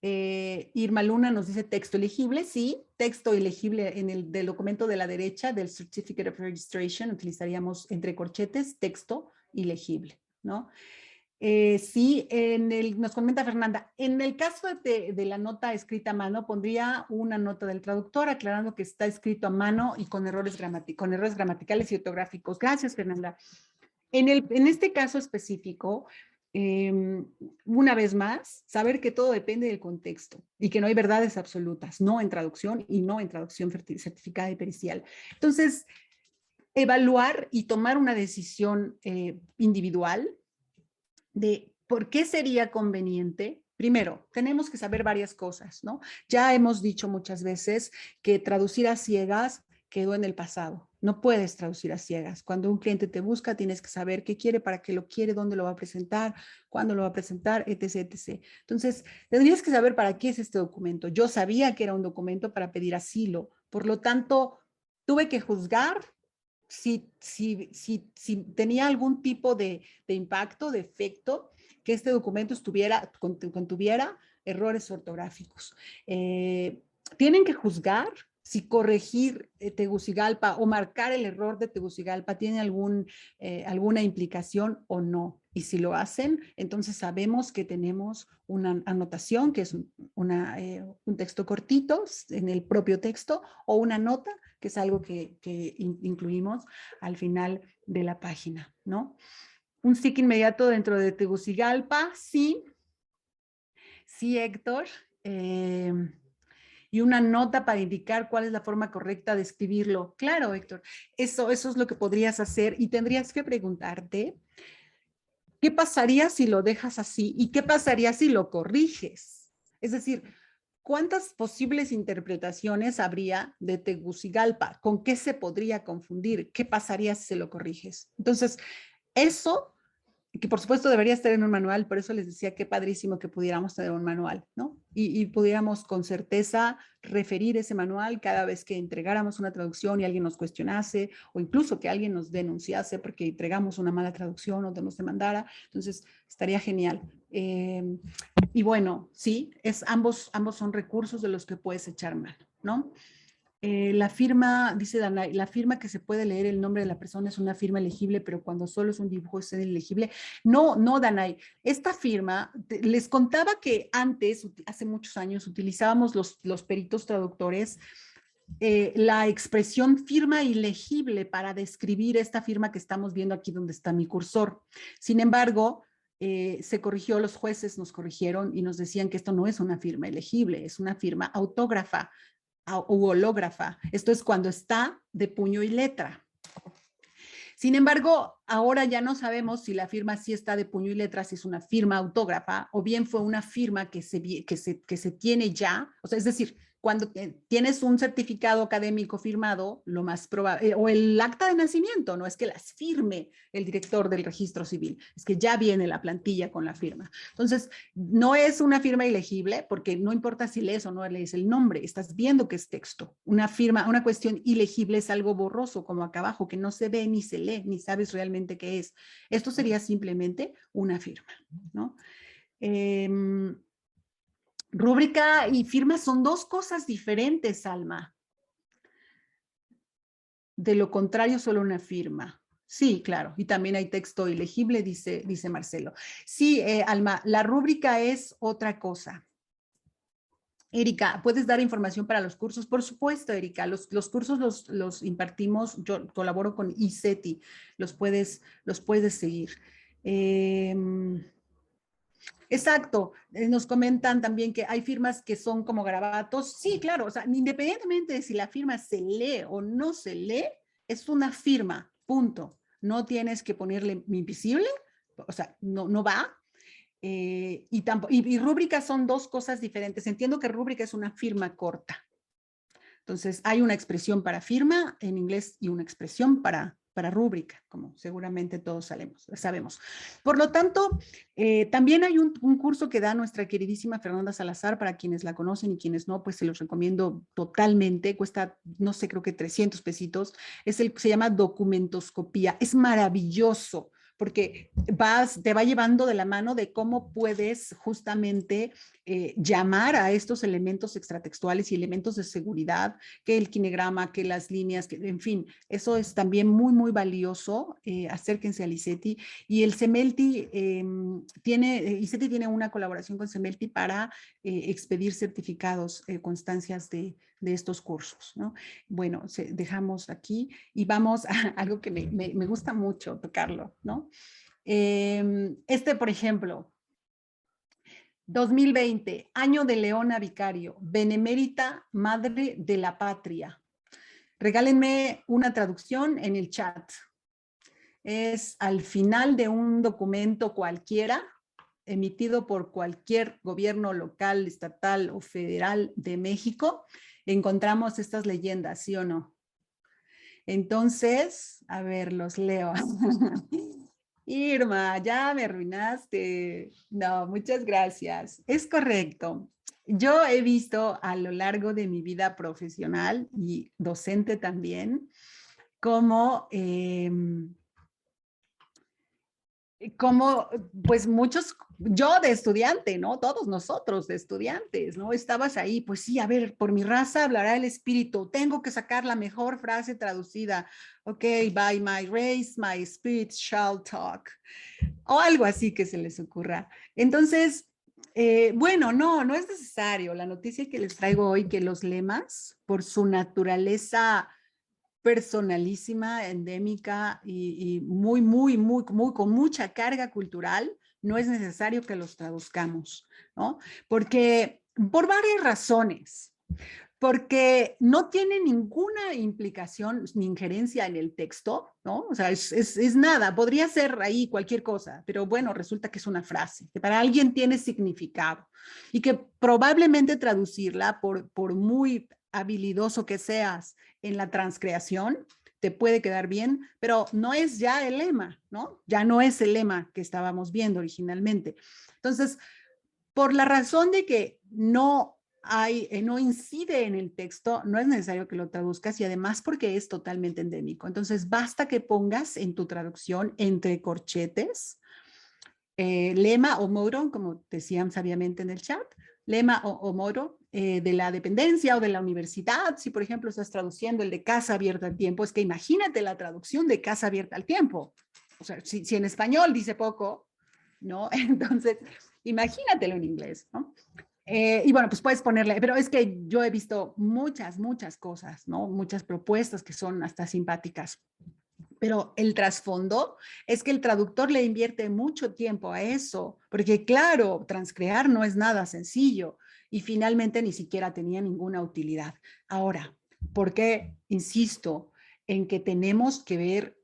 Irma Luna nos dice texto elegible, sí, texto elegible en el del documento de la derecha del Certificate of Registration, utilizaríamos entre corchetes texto ilegible, ¿no? Sí, nos comenta Fernanda, en el caso de la nota escrita a mano, pondría una nota del traductor aclarando que está escrito a mano y con errores gramaticales y ortográficos. Gracias, Fernanda. En este caso específico, una vez más, saber que todo depende del contexto y que no hay verdades absolutas, no en traducción y no en traducción certificada y pericial. Entonces, evaluar y tomar una decisión individual de por qué sería conveniente. Primero, tenemos que saber varias cosas, ¿no? Ya hemos dicho muchas veces que traducir a ciegas quedó en el pasado. No puedes traducir a ciegas. Cuando un cliente te busca, tienes que saber qué quiere, para qué lo quiere, dónde lo va a presentar, cuándo lo va a presentar, etc., etc. Entonces, tendrías que saber para qué es este documento. Yo sabía que era un documento para pedir asilo. Por lo tanto, tuve que juzgar si tenía algún tipo de impacto, de efecto, que este documento contuviera errores ortográficos. Tienen que juzgar si corregir Tegucigalpa o marcar el error de Tegucigalpa tiene alguna implicación o no. Y si lo hacen, entonces sabemos que tenemos una anotación, que es un texto cortito en el propio texto, o una nota, que es algo que incluimos al final de la página, ¿no? Un SIC inmediato dentro de Tegucigalpa, sí. Sí, Héctor. Y una nota para indicar cuál es la forma correcta de escribirlo. Claro, Héctor, eso es lo que podrías hacer y tendrías que preguntarte, ¿qué pasaría si lo dejas así? ¿Y qué pasaría si lo corriges? Es decir, ¿cuántas posibles interpretaciones habría de Tegucigalpa? ¿Con qué se podría confundir? ¿Qué pasaría si se lo corriges? Entonces, eso que por supuesto debería estar en un manual, por eso les decía qué padrísimo que pudiéramos tener un manual, ¿no? Y pudiéramos con certeza referir ese manual cada vez que entregáramos una traducción y alguien nos cuestionase, o incluso que alguien nos denunciase porque entregamos una mala traducción o nos demandara. Entonces, estaría genial. Y bueno, sí, ambos son recursos de los que puedes echar mano, ¿no? La firma, dice Danay, la firma que se puede leer el nombre de la persona es una firma elegible, pero cuando solo es un dibujo es ilegible. No, no, Danay. Esta firma, les contaba que antes, hace muchos años, utilizábamos los peritos traductores la expresión firma ilegible para describir esta firma que estamos viendo aquí donde está mi cursor. Sin embargo, se corrigió, los jueces nos corrigieron y nos decían que esto no es una firma elegible, es una firma autógrafa u hológrafa. Esto es cuando está de puño y letra. Sin embargo, ahora ya no sabemos si la firma sí está de puño y letra, si es una firma autógrafa, o bien fue una firma que se tiene ya, o sea, es decir, cuando tienes un certificado académico firmado, lo más probable, o el acta de nacimiento, no es que las firme el director del registro civil, es que ya viene la plantilla con la firma. Entonces, no es una firma ilegible, porque no importa si lees o no lees el nombre, estás viendo que es texto. Una firma, una cuestión ilegible es algo borroso, como acá abajo, que no se ve ni se lee, ni sabes realmente qué es. Esto sería simplemente una firma, ¿no? Rúbrica y firma son dos cosas diferentes, Alma. De lo contrario, solo una firma. Sí, claro. Y también hay texto ilegible, dice Marcelo. Sí, Alma, la rúbrica es otra cosa. Erika, ¿puedes dar información para los cursos? Por supuesto, Erika, los cursos los impartimos, yo colaboro con ICETI, los puedes seguir. Exacto, nos comentan también que hay firmas que son como garabatos. Sí, claro, o sea, independientemente de si la firma se lee o no se lee, es una firma, punto. No tienes que ponerle invisible, o sea, no va. Y rúbricas son dos cosas diferentes. Entiendo que rúbrica es una firma corta. Entonces, hay una expresión para firma en inglés y una expresión para rúbrica, como seguramente todos sabemos. Por lo tanto, también hay un curso que da nuestra queridísima Fernanda Salazar, para quienes la conocen y quienes no, pues se los recomiendo totalmente. Cuesta, no sé, creo que 300 pesitos. Se llama documentoscopía. Es maravilloso, porque te va llevando de la mano de cómo puedes justamente llamar a estos elementos extratextuales y elementos de seguridad, que el kinegrama, que las líneas, que, en fin, eso es también muy, muy valioso. Acérquense al ICETI. Y el CEMELTI ICETI tiene una colaboración con CEMELTI para expedir certificados, constancias de estos cursos, ¿no? Bueno, dejamos aquí y vamos a algo que me gusta mucho tocarlo, ¿no? Por ejemplo, 2020, año de Leona Vicario, benemérita madre de la patria. Regálenme una traducción en el chat. Es al final de un documento cualquiera, emitido por cualquier gobierno local, estatal o federal de México, encontramos estas leyendas, ¿sí o no? Entonces, a ver, los leo. Irma, ya me arruinaste. No, muchas gracias. Es correcto. Yo he visto a lo largo de mi vida profesional y docente también, cómo como pues muchos, yo de estudiante, ¿no? Todos nosotros de estudiantes, ¿no? Estabas ahí, pues sí, a ver, por mi raza hablará el espíritu, tengo que sacar la mejor frase traducida, ok, by my race, my spirit shall talk, o algo así que se les ocurra. Entonces, bueno, no es necesario. La noticia que les traigo hoy, que los lemas, por su naturaleza personalísima, endémica y muy, con mucha carga cultural, no es necesario que los traduzcamos, ¿no? Porque por varias razones. Porque no tiene ninguna implicación ni injerencia en el texto, ¿no? O sea, es nada, podría ser ahí cualquier cosa, pero bueno, resulta que es una frase, que para alguien tiene significado y que probablemente traducirla, por muy habilidoso que seas en la transcreación, te puede quedar bien, pero no es ya el lema, ¿no? Ya no es el lema que estábamos viendo originalmente. Entonces, por la razón de que no incide en el texto, no es necesario que lo traduzcas y además porque es totalmente endémico. Entonces, basta que pongas en tu traducción entre corchetes lema o motto, como decían sabiamente en el chat, lema o motto de la dependencia o de la universidad. Si, por ejemplo, estás traduciendo el de casa abierta al tiempo, es que imagínate la traducción de casa abierta al tiempo. O sea, si en español dice poco, ¿no? Entonces, imagínatelo en inglés, ¿no? Y bueno, pues puedes ponerle, pero es que yo he visto muchas cosas, ¿no? Muchas propuestas que son hasta simpáticas. Pero el trasfondo es que el traductor le invierte mucho tiempo a eso, porque claro, transcrear no es nada sencillo y finalmente ni siquiera tenía ninguna utilidad. Ahora, ¿por qué insisto en que tenemos que ver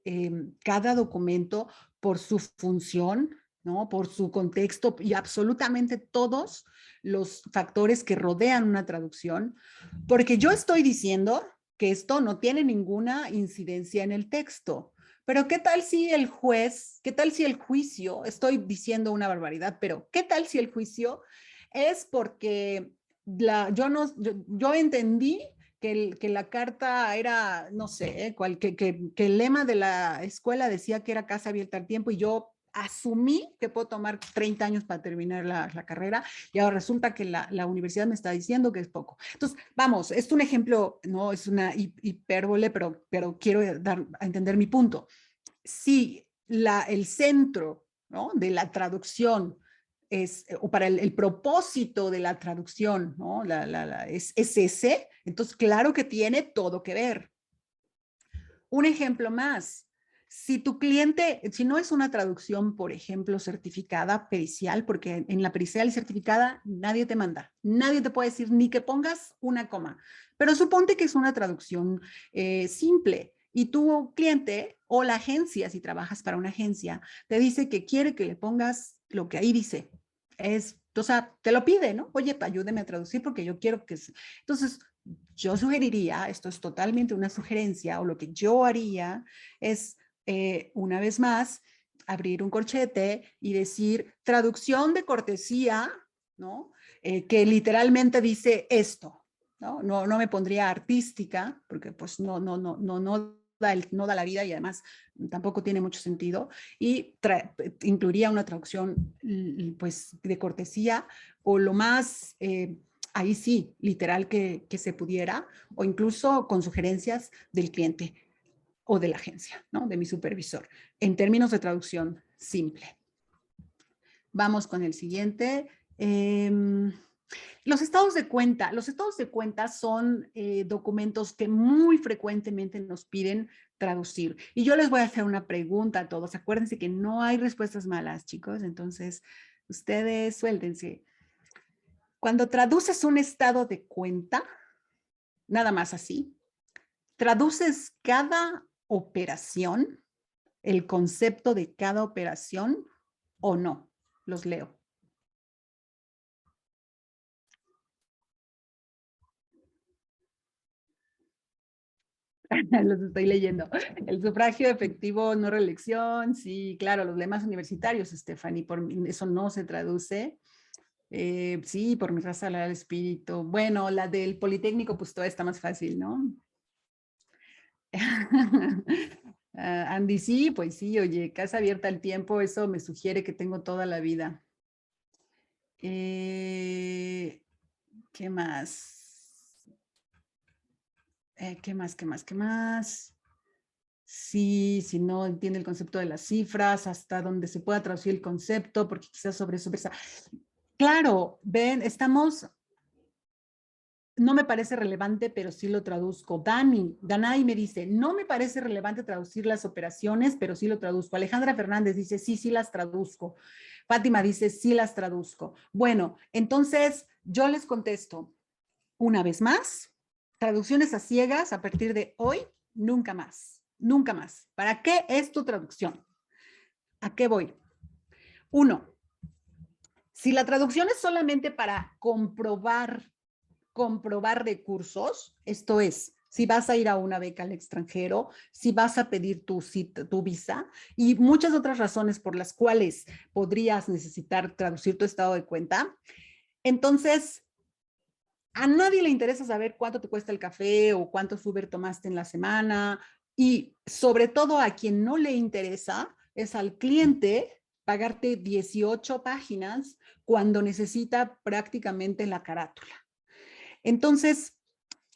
cada documento por su función, ¿no? Por su contexto y absolutamente todos los factores que rodean una traducción? Porque yo estoy diciendo que esto no tiene ninguna incidencia en el texto. Pero ¿qué tal si el juez, qué tal si el juicio, estoy diciendo una barbaridad, pero ¿qué tal si el juicio es porque yo entendí que la carta era, no sé, que el lema de la escuela decía que era casa abierta al tiempo y yo asumí que puedo tomar 30 años para terminar la carrera y ahora resulta que la universidad me está diciendo que es poco. Entonces, vamos, es un ejemplo, no es una hipérbole, pero quiero dar a entender mi punto. Si el centro, ¿no? De la traducción o para el propósito de la traducción, ¿no? Es ese, entonces claro que tiene todo que ver. Un ejemplo más, si tu cliente, si no es una traducción, por ejemplo, certificada pericial, porque en la pericial y certificada nadie te manda, nadie te puede decir ni que pongas una coma, pero suponte que es una traducción simple y tu cliente o la agencia, si trabajas para una agencia, te dice que quiere que le pongas lo que ahí dice. O sea, te lo pide, ¿no? Oye, ayúdeme a traducir porque yo quiero que... Entonces, yo sugeriría, esto es totalmente una sugerencia, o lo que yo haría es, una vez más, abrir un corchete y decir traducción de cortesía, ¿no? Que literalmente dice esto, ¿no? No me pondría artística, porque pues no da la vida y además tampoco tiene mucho sentido, y incluiría una traducción pues de cortesía o lo más... ahí sí, literal que se pudiera, o incluso con sugerencias del cliente o de la agencia, ¿no? De mi supervisor, en términos de traducción simple. Vamos con el siguiente. Los estados de cuenta. Los estados de cuenta son documentos que muy frecuentemente nos piden traducir. Y yo les voy a hacer una pregunta a todos. Acuérdense que no hay respuestas malas, chicos. Entonces, ustedes suéltense. Cuando traduces un estado de cuenta, nada más así, traduces cada operación, el concepto de cada operación o no. Los leo. Los estoy leyendo. El sufragio efectivo, no reelección, sí, claro, los lemas universitarios, Stephanie, por eso no se traduce. Sí, por mi raza al espíritu. Bueno, la del Politécnico, pues todo está más fácil, ¿no? Andy, sí, pues sí, oye, casa abierta al tiempo, eso me sugiere que tengo toda la vida. ¿Qué más? ¿Qué más? Sí, si no entiende el concepto de las cifras, hasta donde se pueda traducir el concepto, porque quizás sobre eso. Claro, ven, no me parece relevante, pero sí lo traduzco. Danay me dice, no me parece relevante traducir las operaciones, pero sí lo traduzco. Alejandra Fernández dice, sí, sí las traduzco. Fátima dice, sí las traduzco. Bueno, entonces yo les contesto una vez más, traducciones a ciegas a partir de hoy, nunca más, nunca más. ¿Para qué es tu traducción? ¿A qué voy? Uno, si la traducción es solamente para comprobar recursos, esto es, si vas a ir a una beca al extranjero, si vas a pedir tu visa y muchas otras razones por las cuales podrías necesitar traducir tu estado de cuenta, entonces a nadie le interesa saber cuánto te cuesta el café o cuántos Uber tomaste en la semana y sobre todo a quien no le interesa es al cliente pagarte 18 páginas cuando necesita prácticamente la carátula. Entonces,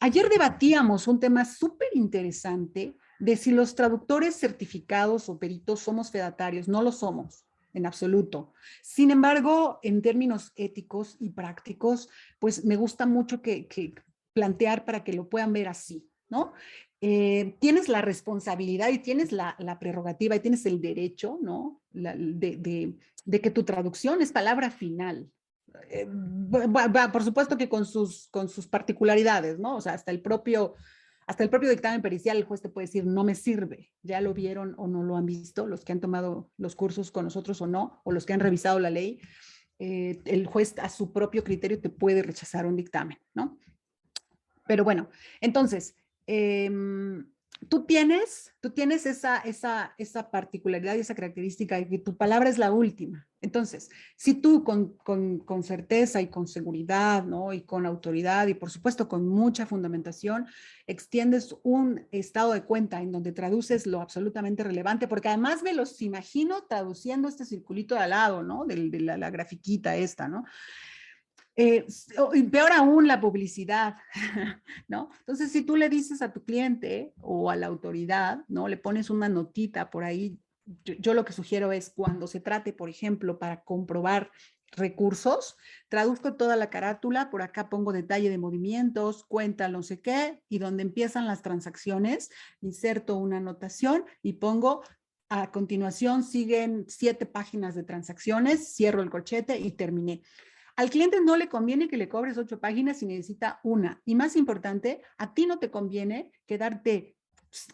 ayer debatíamos un tema súper interesante de si los traductores certificados o peritos somos fedatarios. No lo somos, en absoluto. Sin embargo, en términos éticos y prácticos, pues me gusta mucho que plantear para que lo puedan ver así, ¿no? Tienes la responsabilidad y tienes la prerrogativa y tienes el derecho, ¿no? De que tu traducción es palabra final. Por supuesto que con sus particularidades, ¿no? O sea, hasta el propio dictamen pericial, el juez te puede decir, no me sirve, ya lo vieron o no lo han visto, los que han tomado los cursos con nosotros o no, o los que han revisado la ley, el juez a su propio criterio te puede rechazar un dictamen, ¿no? Pero bueno, entonces, tú tienes esa particularidad y esa característica de que tu palabra es la última. Entonces, si tú con certeza y con seguridad, ¿no? Y con autoridad y por supuesto con mucha fundamentación, extiendes un estado de cuenta en donde traduces lo absolutamente relevante, porque además me los imagino traduciendo este circulito de al lado, ¿no? De la grafiquita esta, ¿no? Y peor aún la publicidad, ¿no? Entonces, si tú le dices a tu cliente o a la autoridad, ¿no? Le pones una notita por ahí, yo lo que sugiero es cuando se trate, por ejemplo, para comprobar recursos, traduzco toda la carátula, por acá pongo detalle de movimientos, cuenta no sé qué, y donde empiezan las transacciones, inserto una anotación y pongo a continuación siguen 7 páginas de transacciones, cierro el corchete y terminé. Al cliente no le conviene que le cobres 8 páginas si necesita una. Y más importante, a ti no te conviene quedarte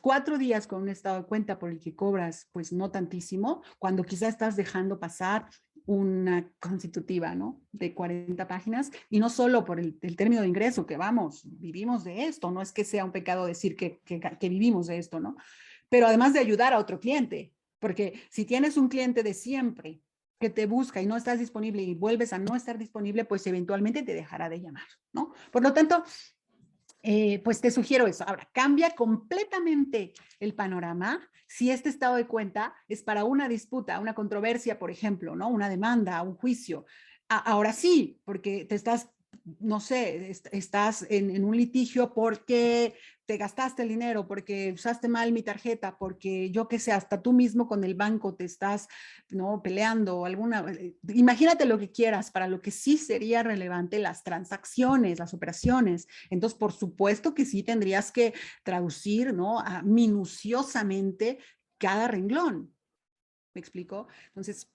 4 días con un estado de cuenta por el que cobras, pues no tantísimo, cuando quizá estás dejando pasar una constitutiva, ¿no? De 40 páginas, y no solo por el término de ingreso, que vamos, vivimos de esto, no es que sea un pecado decir que vivimos de esto, ¿no? Pero además de ayudar a otro cliente, porque si tienes un cliente de siempre, que te busca y no estás disponible y vuelves a no estar disponible, pues eventualmente te dejará de llamar, ¿no? Por lo tanto, pues te sugiero eso. Ahora, cambia completamente el panorama si este estado de cuenta es para una disputa, una controversia, por ejemplo, ¿no? Una demanda, un juicio. Ahora sí, porque te estás, no sé, estás en un litigio porque te gastaste el dinero, porque usaste mal mi tarjeta, porque yo qué sé, hasta tú mismo con el banco te estás, ¿no? Peleando alguna, imagínate lo que quieras, para lo que sí sería relevante las transacciones, las operaciones. Entonces, por supuesto que sí tendrías que traducir, ¿no? Minuciosamente cada renglón. ¿Me explico? Entonces,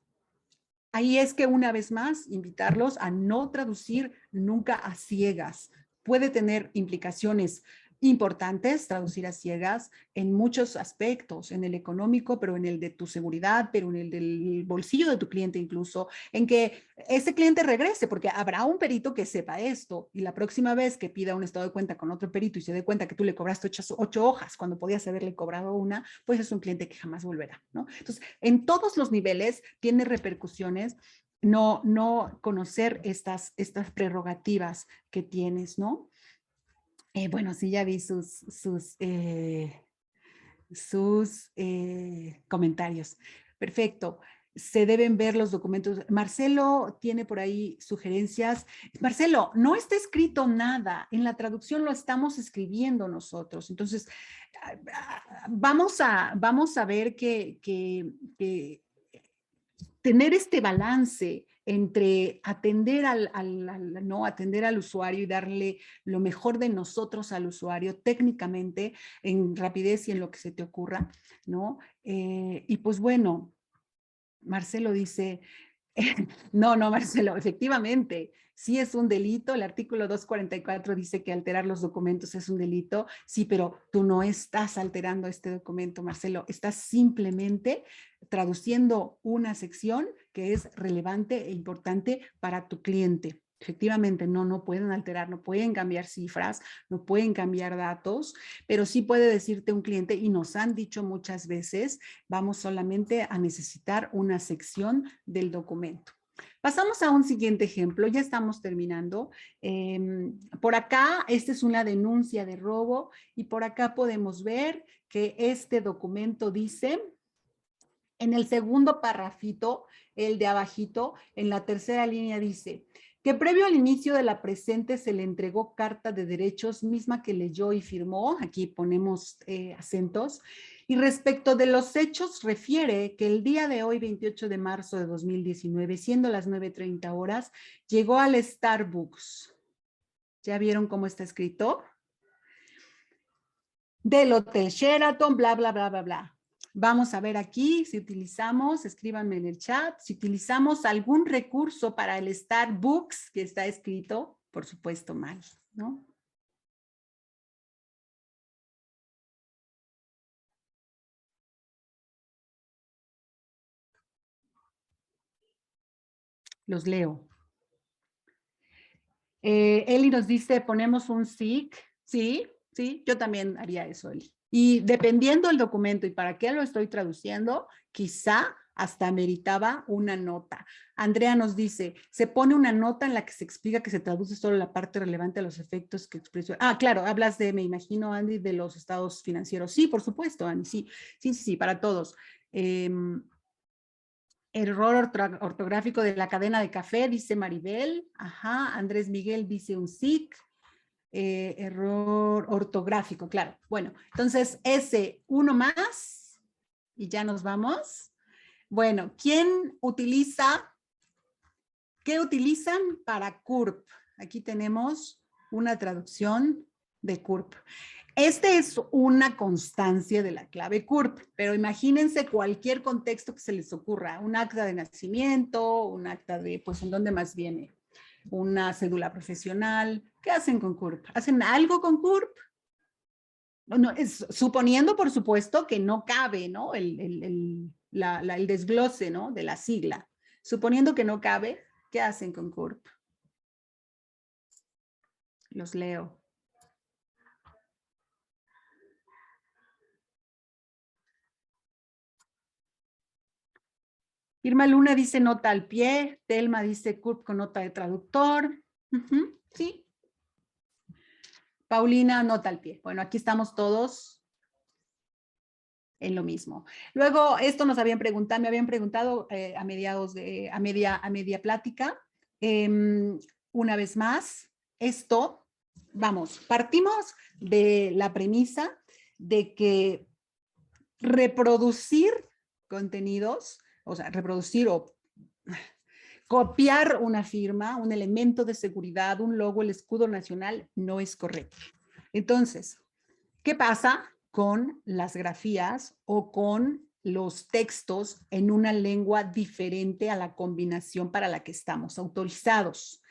ahí es que una vez más, invitarlos a no traducir nunca a ciegas. Puede tener implicaciones importantes traducir a ciegas en muchos aspectos, en el económico, pero en el de tu seguridad, pero en el del bolsillo de tu cliente incluso, en que ese cliente regrese, porque habrá un perito que sepa esto y la próxima vez que pida un estado de cuenta con otro perito y se dé cuenta que tú le cobraste 8 hojas cuando podías haberle cobrado una, pues es un cliente que jamás volverá, ¿no? Entonces, en todos los niveles tiene repercusiones no conocer estas prerrogativas que tienes, ¿no? Bueno, sí, ya vi sus comentarios. Perfecto. Se deben ver los documentos. Marcelo tiene por ahí sugerencias. Marcelo, no está escrito nada. En la traducción lo estamos escribiendo nosotros. Entonces, vamos a ver que tener este balance entre atender ¿no? atender al usuario y darle lo mejor de nosotros al usuario técnicamente, en rapidez y en lo que se te ocurra, ¿no? Y pues bueno, Marcelo dice, no, Marcelo, efectivamente, sí es un delito. El artículo 244 dice que alterar los documentos es un delito. Sí, pero tú no estás alterando este documento, Marcelo. Estás simplemente traduciendo una sección que es relevante e importante para tu cliente. Efectivamente, no pueden alterar, no pueden cambiar cifras, no pueden cambiar datos, pero sí puede decirte un cliente, y nos han dicho muchas veces, vamos solamente a necesitar una sección del documento. Pasamos a un siguiente ejemplo, ya estamos terminando. Por acá, esta es una denuncia de robo y por acá podemos ver que este documento dice, en el segundo parrafito, el de abajito, en la tercera línea dice, que previo al inicio de la presente se le entregó carta de derechos misma que leyó y firmó, aquí ponemos acentos, y respecto de los hechos refiere que el día de hoy, 28 de marzo de 2019, siendo las 9:30 horas, llegó al Starbucks. ¿Ya vieron cómo está escrito? Del Hotel Sheraton, bla, bla, bla, bla, bla. Vamos a ver aquí si utilizamos, escríbanme en el chat, si utilizamos algún recurso para el Starbucks que está escrito, por supuesto mal, ¿no? Los leo. Eli nos dice, ponemos un SIC. Sí, yo también haría eso, Eli. Y dependiendo del documento y para qué lo estoy traduciendo, quizá hasta meritaba una nota. Andrea nos dice, se pone una nota en la que se explica que se traduce solo la parte relevante a los efectos que expresó. Ah, claro, hablas de, me imagino, Andy, de los estados financieros. Sí, por supuesto, Andy, sí, para todos. Error ortográfico de la cadena de café, dice Maribel. Ajá, Andrés Miguel dice un SIC. Error ortográfico, claro. Bueno, entonces ese uno más y ya nos vamos. Bueno, ¿quién utiliza? ¿Qué utilizan para CURP? Aquí tenemos una traducción de CURP. Este es una constancia de la clave CURP, pero imagínense cualquier contexto que se les ocurra, un acta de nacimiento, un acta de, pues, ¿en dónde más viene? Una cédula profesional. ¿Qué hacen con CURP? ¿Hacen algo con CURP? No, suponiendo, por supuesto, que no cabe, ¿no? El desglose, ¿no? De la sigla. Suponiendo que no cabe, ¿qué hacen con CURP? Los leo. Irma Luna dice nota al pie, Telma dice CURP con nota de traductor. Sí. Paulina, nota al pie. Bueno, aquí estamos todos en lo mismo. Luego, esto nos habían preguntado, me habían preguntado a mediados de, a media plática. Una vez más, esto, vamos, partimos de la premisa de que reproducir contenidos, o sea, reproducir o copiar una firma, un elemento de seguridad, un logo, el escudo nacional, no es correcto. Entonces, ¿qué pasa con las grafías o con los textos en una lengua diferente a la combinación para la que estamos autorizados?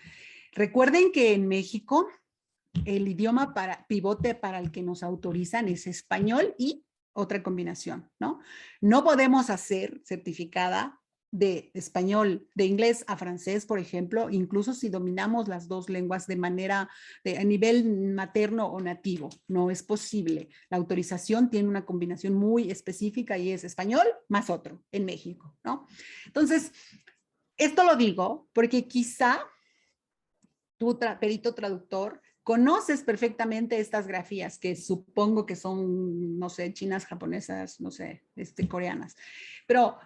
Recuerden que en México el idioma pivote para el que nos autorizan es español y otra combinación, ¿no? No podemos hacer certificada de español, de inglés a francés, por ejemplo, incluso si dominamos las dos lenguas de manera, a nivel materno o nativo, no es posible. La autorización tiene una combinación muy específica y es español más otro en México, ¿no? Entonces, esto lo digo porque quizá tú, perito traductor, conoces perfectamente estas grafías que supongo que son, no sé, chinas, japonesas, no sé, coreanas. Pero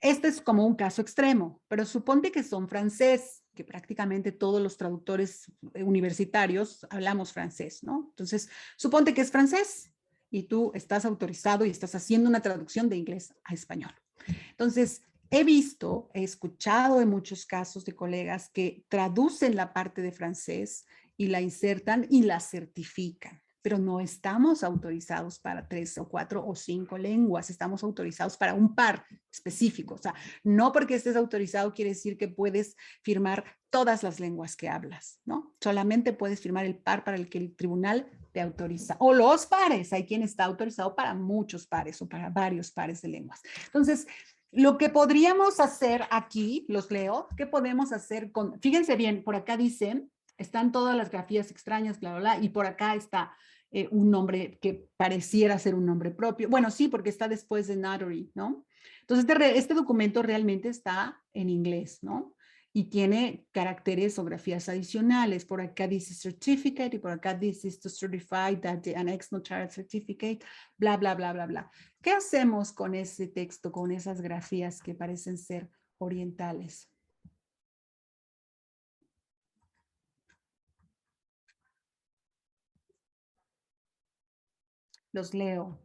este es como un caso extremo, pero suponte que son francés, que prácticamente todos los traductores universitarios hablamos francés, ¿no? Entonces, suponte que es francés y tú estás autorizado y estás haciendo una traducción de inglés a español. Entonces, he escuchado en muchos casos de colegas que traducen la parte de francés y la insertan y la certifican, pero no estamos autorizados para 3 o 4 o 5 lenguas, estamos autorizados para un par específico. O sea, no porque estés autorizado quiere decir que puedes firmar todas las lenguas que hablas, ¿no? Solamente puedes firmar el par para el que el tribunal te autoriza, o los pares, hay quien está autorizado para muchos pares o para varios pares de lenguas. Entonces, lo que podríamos hacer aquí, los leo, ¿qué podemos hacer con, fíjense bien, por acá dicen, están todas las grafías extrañas, bla, bla, bla, y por acá está un nombre que pareciera ser un nombre propio. Bueno, sí, porque está después de notary, ¿no? Entonces, este documento realmente está en inglés, ¿no? Y tiene caracteres o grafías adicionales. Por acá dice certificate y por acá dice to certify that the annexed notarial certificate, bla, bla, bla, bla, bla. ¿Qué hacemos con ese texto, con esas grafías que parecen ser orientales? Los leo.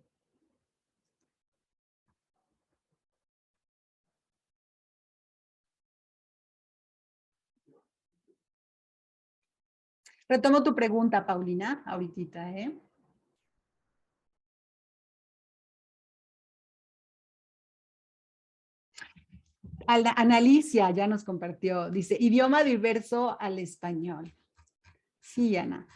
Retomo tu pregunta, Paulina, ahorita, ¿eh? Analicia ya nos compartió, dice, idioma diverso al español. Sí, Ana,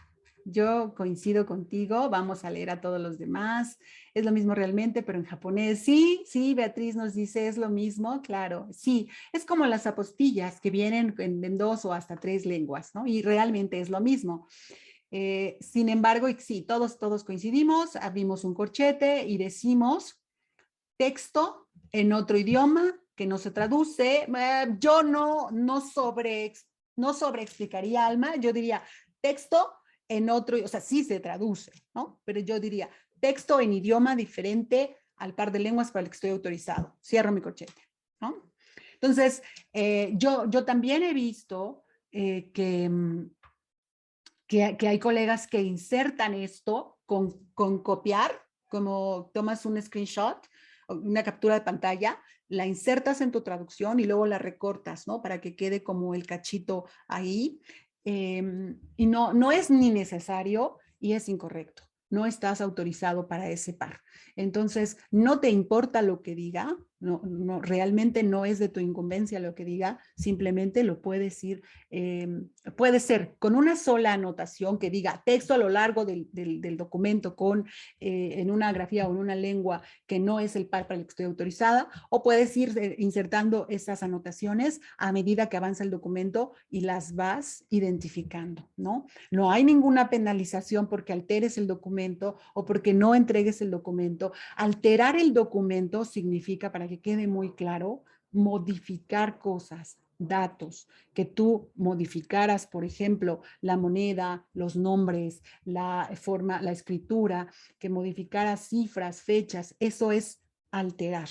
yo coincido contigo, vamos a leer a todos los demás, es lo mismo realmente, pero en japonés. Sí, sí, Beatriz nos dice, es lo mismo, claro, sí, es como las apostillas que vienen en 2 o hasta 3 lenguas, ¿no? Y realmente es lo mismo. Sin embargo, sí, todos coincidimos, abrimos un corchete y decimos texto en otro idioma que no se traduce. Yo no sobre explicaría, Alma, yo diría texto en otro, o sea, sí se traduce, ¿no? Pero yo diría texto en idioma diferente al par de lenguas para el que estoy autorizado. Cierro mi corchete, ¿no? Entonces, yo también he visto que hay colegas que insertan esto con copiar, como tomas un screenshot, una captura de pantalla, la insertas en tu traducción y luego la recortas, ¿no? Para que quede como el cachito ahí. Y no es ni necesario y es incorrecto. No estás autorizado para ese par. Entonces, no te importa lo que diga, realmente no es de tu incumbencia lo que diga, simplemente lo puedes ir, puede ser con una sola anotación que diga texto a lo largo del documento en una grafía o en una lengua que no es el par para el que estoy autorizada, o puedes ir insertando esas anotaciones a medida que avanza el documento y las vas identificando, ¿no? No hay ninguna penalización porque alteres el documento o porque no entregues el documento. Alterar el documento significa, para que quede muy claro, modificar cosas, datos, que tú modificaras, por ejemplo, la moneda, los nombres, la forma, la escritura, que modificaras cifras, fechas, eso es alterar.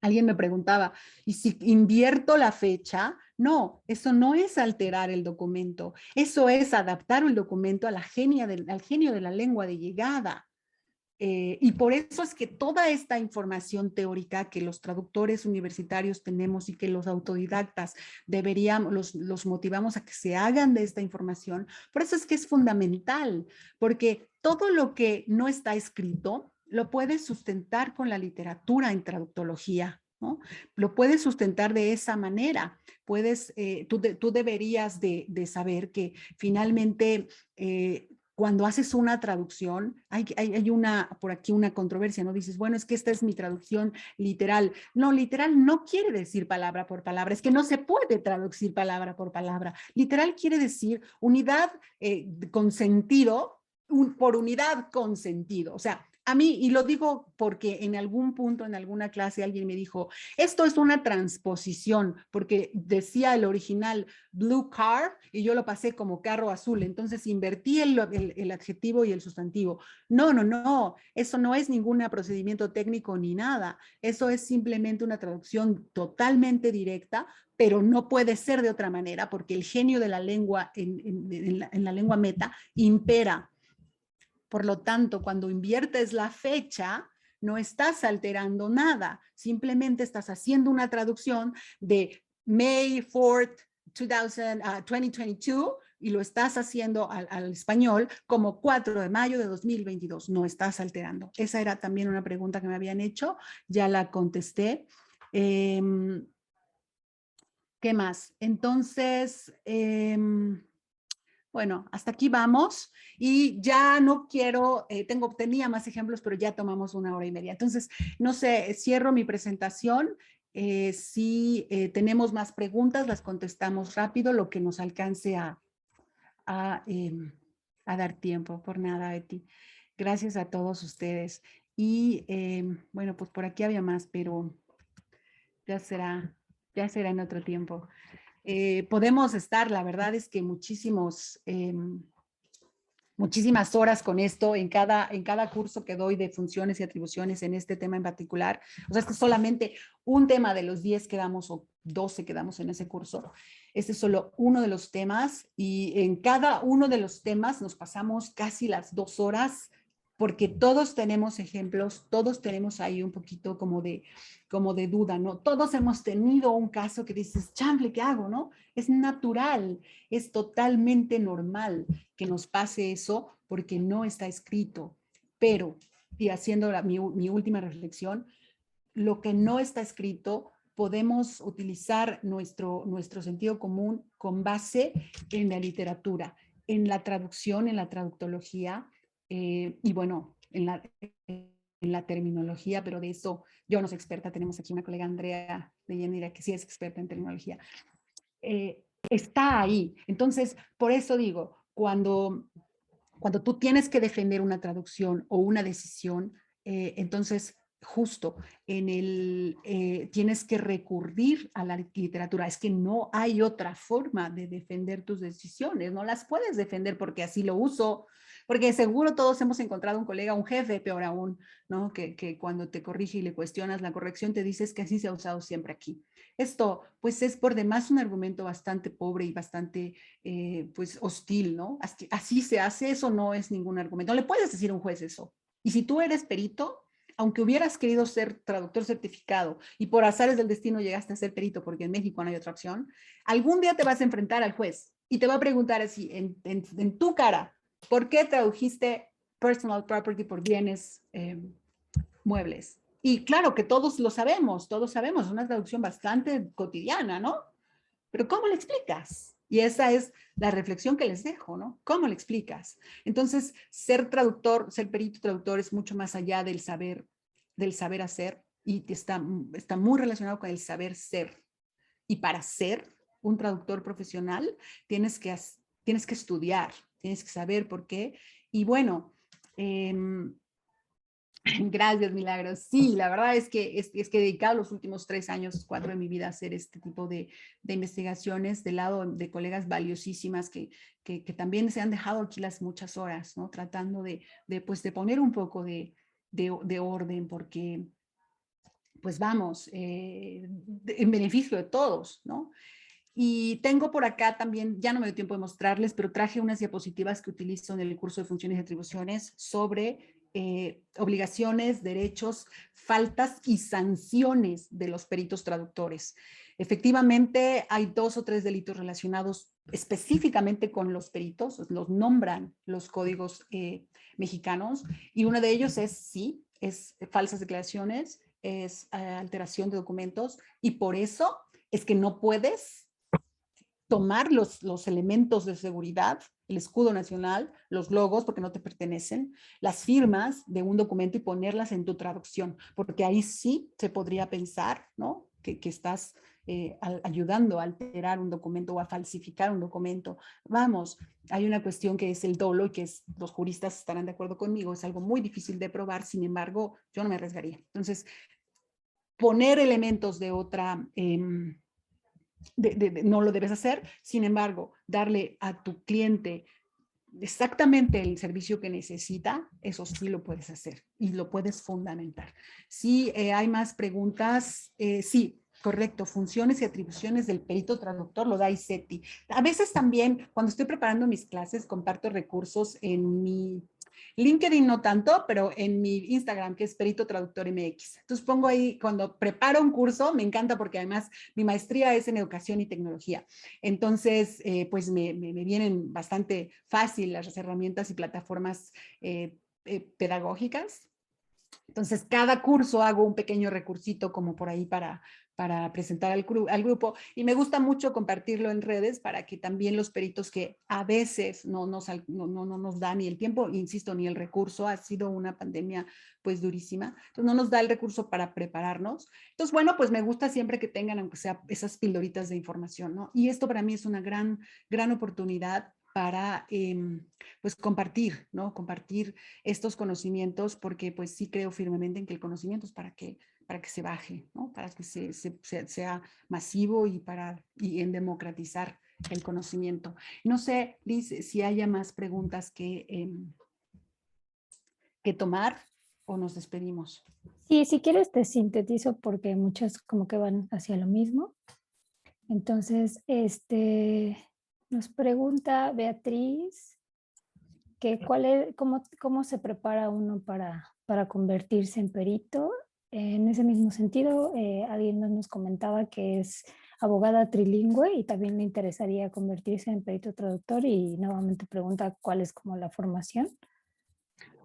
Alguien me preguntaba, ¿y si invierto la fecha? No, eso no es alterar el documento, eso es adaptar el documento a al genio de la lengua de llegada. Y por eso es que toda esta información teórica que los traductores universitarios tenemos y que los autodidactas los motivamos a que se hagan de esta información, por eso es que es fundamental, porque todo lo que no está escrito lo puedes sustentar con la literatura en traductología, ¿no? Lo puedes sustentar de esa manera. Tú deberías de saber que finalmente cuando haces una traducción, hay por aquí una controversia, ¿no? Dices, bueno, es que esta es mi traducción literal. No, literal no quiere decir palabra por palabra, es que no se puede traducir palabra por palabra. Literal quiere decir unidad con sentido, por unidad con sentido. O sea, a mí, y lo digo porque en algún punto, en alguna clase, alguien me dijo, esto es una transposición, porque decía el original blue car y yo lo pasé como carro azul, entonces invertí el adjetivo y el sustantivo. No, eso no es ningún procedimiento técnico ni nada, eso es simplemente una traducción totalmente directa, pero no puede ser de otra manera porque el genio de la lengua en la lengua meta impera. Por lo tanto, cuando inviertes la fecha, no estás alterando nada, simplemente estás haciendo una traducción de May 4th, 2022 y lo estás haciendo al español como 4 de mayo de 2022. No estás alterando. Esa era también una pregunta que me habían hecho. Ya la contesté. ¿Qué más? Entonces, bueno, hasta aquí vamos y ya no quiero, tenía más ejemplos, pero ya tomamos 1 hora y media. Entonces, no sé, cierro mi presentación. Si tenemos más preguntas, las contestamos rápido, lo que nos alcance a, a dar tiempo. Por nada, Betty. Gracias a todos ustedes. Y bueno, pues por aquí había más, pero ya será en otro tiempo. Podemos estar, la verdad es que muchísimas horas con esto en cada curso que doy de funciones y atribuciones en este tema en particular. O sea, este es solamente un tema de los 10 que damos o 12 que damos en ese curso. Este es solo uno de los temas y en cada uno de los temas nos pasamos casi las 2 horas porque todos tenemos ejemplos, todos tenemos ahí un poquito como de duda, ¿no? Todos hemos tenido un caso que dices, chamble, ¿qué hago, no? Es natural, es totalmente normal que nos pase eso porque no está escrito. Pero, y haciendo mi última reflexión, lo que no está escrito, podemos utilizar nuestro sentido común con base en la literatura, en la traducción, en la traductología, y bueno, en la terminología, pero de eso yo no soy experta. Tenemos aquí una colega, Andrea de Yanira, que sí es experta en terminología. Está ahí. Entonces, por eso digo, cuando tú tienes que defender una traducción o una decisión, entonces justo tienes que recurrir a la literatura. Es que no hay otra forma de defender tus decisiones, no las puedes defender porque así lo uso, porque seguro todos hemos encontrado un colega, un jefe, peor aún, ¿no? Que cuando te corrige y le cuestionas la corrección te dices que así se ha usado siempre aquí. Esto, pues, es por demás un argumento bastante pobre y bastante, pues, hostil, ¿no? Así se hace, eso no es ningún argumento. No le puedes decir a un juez eso. Y si tú eres perito, aunque hubieras querido ser traductor certificado y por azares del destino llegaste a ser perito porque en México no hay otra opción, algún día te vas a enfrentar al juez y te va a preguntar así, en tu cara, ¿por qué tradujiste personal property por bienes muebles? Y claro que todos sabemos, es una traducción bastante cotidiana, ¿no? Pero ¿cómo le explicas? Y esa es la reflexión que les dejo, ¿no? ¿Cómo le explicas? Entonces, ser traductor, ser perito traductor es mucho más allá del saber hacer y está muy relacionado con el saber ser. Y para ser un traductor profesional tienes que estudiar, tienes que saber por qué. Y bueno, gracias, Milagros. Sí, la verdad es que he dedicado los últimos 3 años, 4 de mi vida a hacer este tipo de investigaciones del lado de colegas valiosísimas que también se han dejado aquí las muchas horas, ¿no? Tratando de poner un poco de orden, porque, pues vamos, en beneficio de todos, ¿no? Y tengo por acá también, ya no me dio tiempo de mostrarles, pero traje unas diapositivas que utilizo en el curso de funciones y atribuciones sobre obligaciones, derechos, faltas y sanciones de los peritos traductores. Efectivamente, hay 2 o 3 delitos relacionados específicamente con los peritos, los nombran los códigos mexicanos, y uno de ellos es falsas declaraciones, es alteración de documentos, y por eso es que no puedes tomar los elementos de seguridad, el escudo nacional, los logos, porque no te pertenecen, las firmas de un documento y ponerlas en tu traducción, porque ahí sí se podría pensar, ¿no? Que estás ayudando a alterar un documento o a falsificar un documento. Vamos, hay una cuestión que es el dolo y que los juristas estarán de acuerdo conmigo, es algo muy difícil de probar, sin embargo, yo no me arriesgaría. Entonces, poner elementos de otra... no lo debes hacer. Sin embargo, darle a tu cliente exactamente el servicio que necesita, eso sí lo puedes hacer y lo puedes fundamentar. Si hay más preguntas, sí, correcto, funciones y atribuciones del perito traductor lo da ICETI. A veces también, cuando estoy preparando mis clases, comparto recursos en mi LinkedIn no tanto, pero en mi Instagram, que es Perito Traductor MX. Entonces pongo ahí, cuando preparo un curso, me encanta porque además mi maestría es en educación y tecnología. Entonces, pues me vienen bastante fácil las herramientas y plataformas pedagógicas. Entonces, cada curso hago un pequeño recursito como por ahí para presentar al grupo, y me gusta mucho compartirlo en redes para que también los peritos que a veces no nos da ni el tiempo, insisto, ni el recurso, ha sido una pandemia pues durísima, entonces no nos da el recurso para prepararnos. Entonces, bueno, pues me gusta siempre que tengan, aunque sea esas pildoritas de información, ¿no? Y esto para mí es una gran oportunidad para pues compartir, ¿no? Compartir estos conocimientos, porque pues sí creo firmemente en que el conocimiento es para que se baje, ¿no? Para que sea masivo y en democratizar el conocimiento. No sé, Liz, si haya más preguntas que tomar o nos despedimos. Sí, si quieres te sintetizo porque muchas como que van hacia lo mismo. Entonces, nos pregunta Beatriz que cómo se prepara uno para convertirse en perito. En ese mismo sentido, alguien nos comentaba que es abogada trilingüe y también le interesaría convertirse en perito traductor, y nuevamente pregunta cuál es como la formación.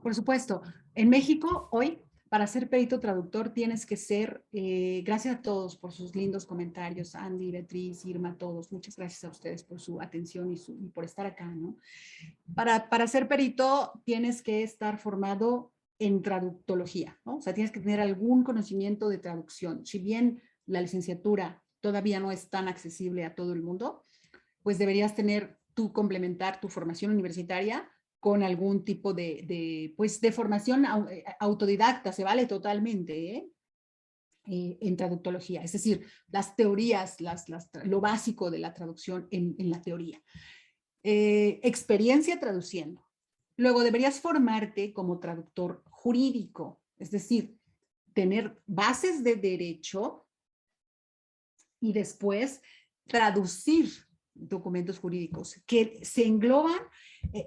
Por supuesto, en México hoy, para ser perito traductor tienes que ser, gracias a todos por sus lindos comentarios, Andy, Beatriz, Irma, todos, muchas gracias a ustedes por su atención y por estar acá, ¿no? Para ser perito tienes que estar formado en traductología, ¿no? O sea, tienes que tener algún conocimiento de traducción. Si bien la licenciatura todavía no es tan accesible a todo el mundo, pues deberías complementar tu formación universitaria con algún tipo pues de formación autodidacta, se vale totalmente, en traductología, es decir, las teorías, lo básico de la traducción en la teoría. Experiencia traduciendo. Luego deberías formarte como traductor jurídico, es decir, tener bases de derecho y después traducir documentos jurídicos, que se engloban,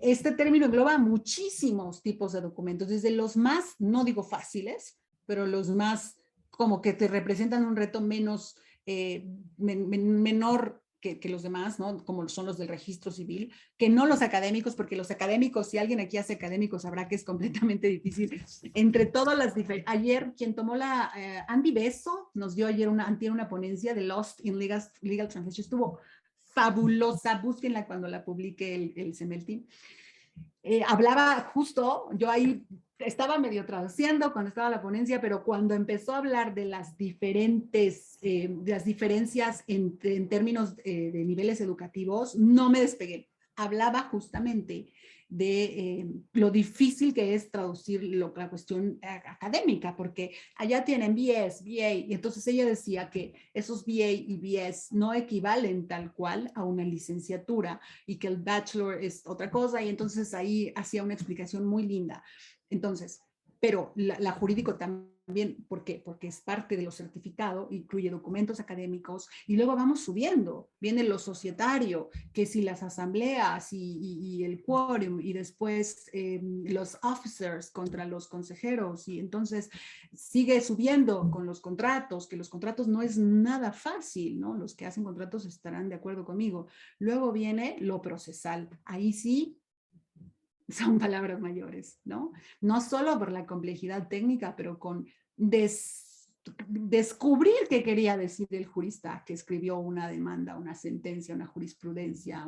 este término engloba muchísimos tipos de documentos, desde los más, no digo fáciles, pero los más como que te representan un reto menor que los demás, ¿no? Como son los del registro civil, que no los académicos, porque los académicos, si alguien aquí hace académicos, sabrá que es completamente difícil. Entre todas las diferentes, ayer quien tomó Andy Beso, nos dio ayer una ponencia de Lost in Legal Translation, estuvo fabulosa, búsquenla cuando la publique el CEMELTI. Hablaba justo, yo ahí estaba medio traduciendo cuando estaba la ponencia, pero cuando empezó a hablar de las diferencias en términos de niveles educativos, no me despegué. Hablaba justamente de lo difícil que es traducir la cuestión académica, porque allá tienen BS, BA, y entonces ella decía que esos BA y BS no equivalen tal cual a una licenciatura y que el bachelor es otra cosa, y entonces ahí hacía una explicación muy linda. Entonces, pero la jurídico también, ¿por qué? Porque es parte de lo certificado, incluye documentos académicos, y luego vamos subiendo, viene lo societario, que si las asambleas y el quórum, y después los officers contra los consejeros, y entonces sigue subiendo con los contratos, que los contratos no es nada fácil, ¿no? Los que hacen contratos estarán de acuerdo conmigo. Luego viene lo procesal, ahí sí son palabras mayores, ¿no? No solo por la complejidad técnica, pero con descubrir qué quería decir el jurista que escribió una demanda, una sentencia, una jurisprudencia,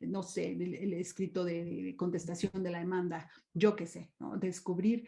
no sé, el escrito de contestación de la demanda, yo qué sé, ¿no? Descubrir.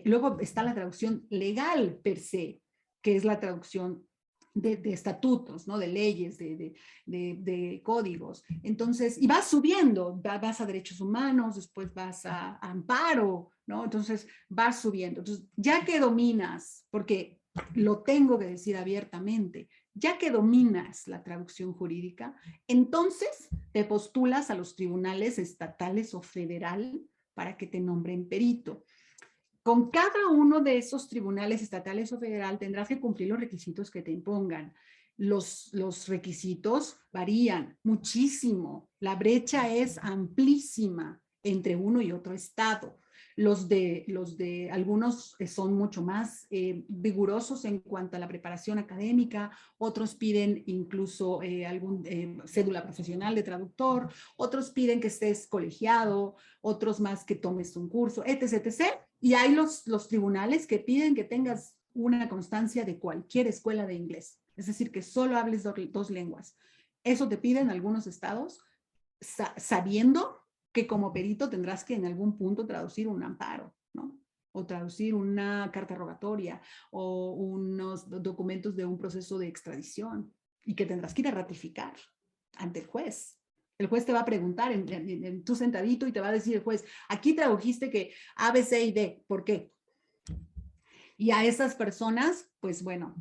Luego está la traducción legal per se, que es la traducción de estatutos, ¿no? De leyes, de códigos. Entonces, y vas subiendo, vas a derechos humanos, después vas a amparo, ¿no? Entonces, vas subiendo. Entonces, ya que dominas, porque lo tengo que decir abiertamente, ya que dominas la traducción jurídica, entonces te postulas a los tribunales estatales o federal para que te nombren perito. Con cada uno de esos tribunales estatales o federal tendrás que cumplir los requisitos que te impongan. Los requisitos varían muchísimo. La brecha es amplísima entre uno y otro estado. Los de algunos son mucho más rigurosos en cuanto a la preparación académica, otros piden incluso algún cédula profesional de traductor, otros piden que estés colegiado, otros más que tomes un curso, etc, etc. Y hay los tribunales que piden que tengas una constancia de cualquier escuela de inglés, es decir, que solo hables dos lenguas. Eso te piden algunos estados, sabiendo que como perito tendrás que en algún punto traducir un amparo, ¿no? O traducir una carta rogatoria o unos documentos de un proceso de extradición y que tendrás que ir a ratificar ante el juez. El juez te va a preguntar en tu sentadito y te va a decir el juez, aquí tradujiste que A, B, C y D, ¿por qué? Y a esas personas, pues bueno,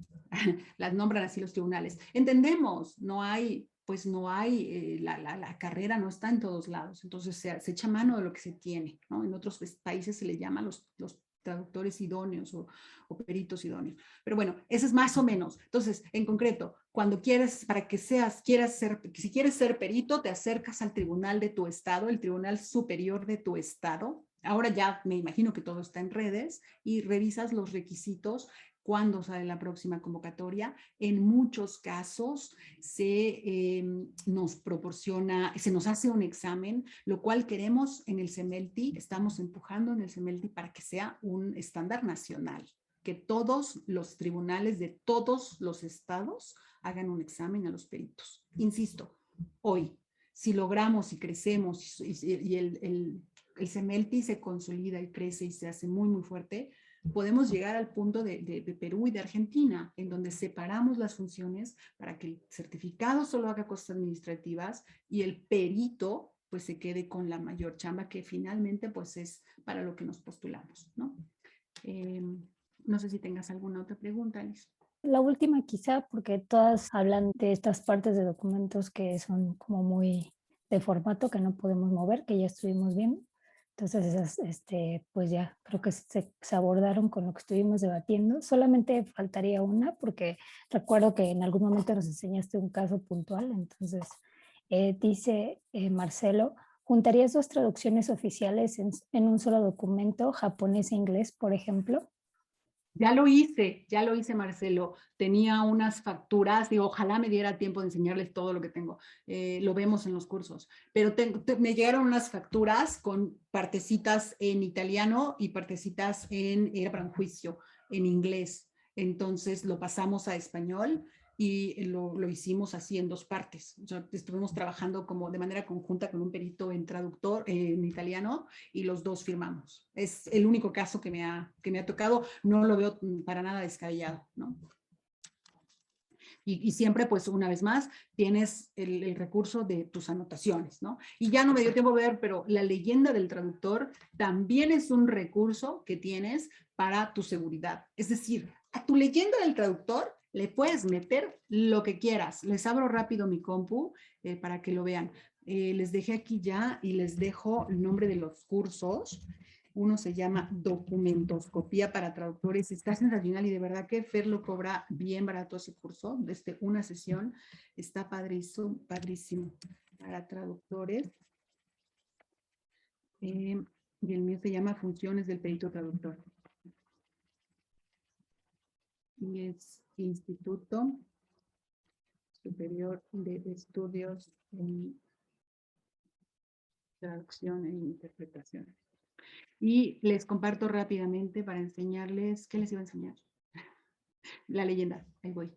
las nombran así los tribunales. Entendemos, no hay, pues no hay, la carrera no está en todos lados, entonces se echa mano de lo que se tiene, ¿no? En otros países se le llama los traductores idóneos o peritos idóneos. Pero bueno, ese es más o menos. Entonces, en concreto, cuando quieres, para que si quieres ser perito, te acercas al tribunal de tu estado, el tribunal superior de tu estado. Ahora ya me imagino que todo está en redes y revisas los requisitos cuando sale la próxima convocatoria. En muchos casos se nos hace un examen, lo cual queremos en el CEMELTI, estamos empujando en el CEMELTI para que sea un estándar nacional, que todos los tribunales de todos los estados hagan un examen a los peritos. Insisto, hoy, si logramos y crecemos y el CEMELTI se consolida y crece y se hace muy, muy fuerte, podemos llegar al punto de Perú y de Argentina, en donde separamos las funciones para que el certificado solo haga cosas administrativas y el perito pues se quede con la mayor chamba que finalmente pues es para lo que nos postulamos, ¿no? No sé si tengas alguna otra pregunta, Alice. La última quizá, porque todas hablan de estas partes de documentos que son como muy de formato que no podemos mover, que ya estuvimos viendo. Entonces, esas, pues ya creo que se abordaron con lo que estuvimos debatiendo. Solamente faltaría una, porque recuerdo que en algún momento nos enseñaste un caso puntual. Entonces, dice Marcelo, ¿juntarías dos traducciones oficiales en un solo documento, japonés e inglés, por ejemplo? Ya lo hice, Marcelo. Tenía unas facturas, digo, ojalá me diera tiempo de enseñarles todo lo que tengo. Lo vemos en los cursos. Pero me llegaron unas facturas con partecitas en italiano y partecitas era para un juicio, en inglés. Entonces lo pasamos a español y lo hicimos así en dos partes. O sea, estuvimos trabajando como de manera conjunta con un perito en traductor en italiano y los dos firmamos. Es el único caso que me ha tocado, no lo veo para nada descabellado, ¿no? Y siempre, pues, una vez más, tienes el recurso de tus anotaciones, ¿no? Y ya no me dio tiempo de ver, pero la leyenda del traductor también es un recurso que tienes para tu seguridad. Es decir, a tu leyenda del traductor le puedes meter lo que quieras. Les abro rápido mi compu para que lo vean. Les dejé aquí ya y les dejo el nombre de los cursos. Uno se llama Documentoscopía para Traductores. Está sensacional y de verdad que Fer lo cobra bien barato ese curso. Desde una sesión está padrísimo, padrísimo para traductores. Y el mío se llama Funciones del Perito Traductor. Y es Instituto Superior de Estudios en Traducción e Interpretación. Y les comparto rápidamente para enseñarles, ¿qué les iba a enseñar? La leyenda, ahí voy.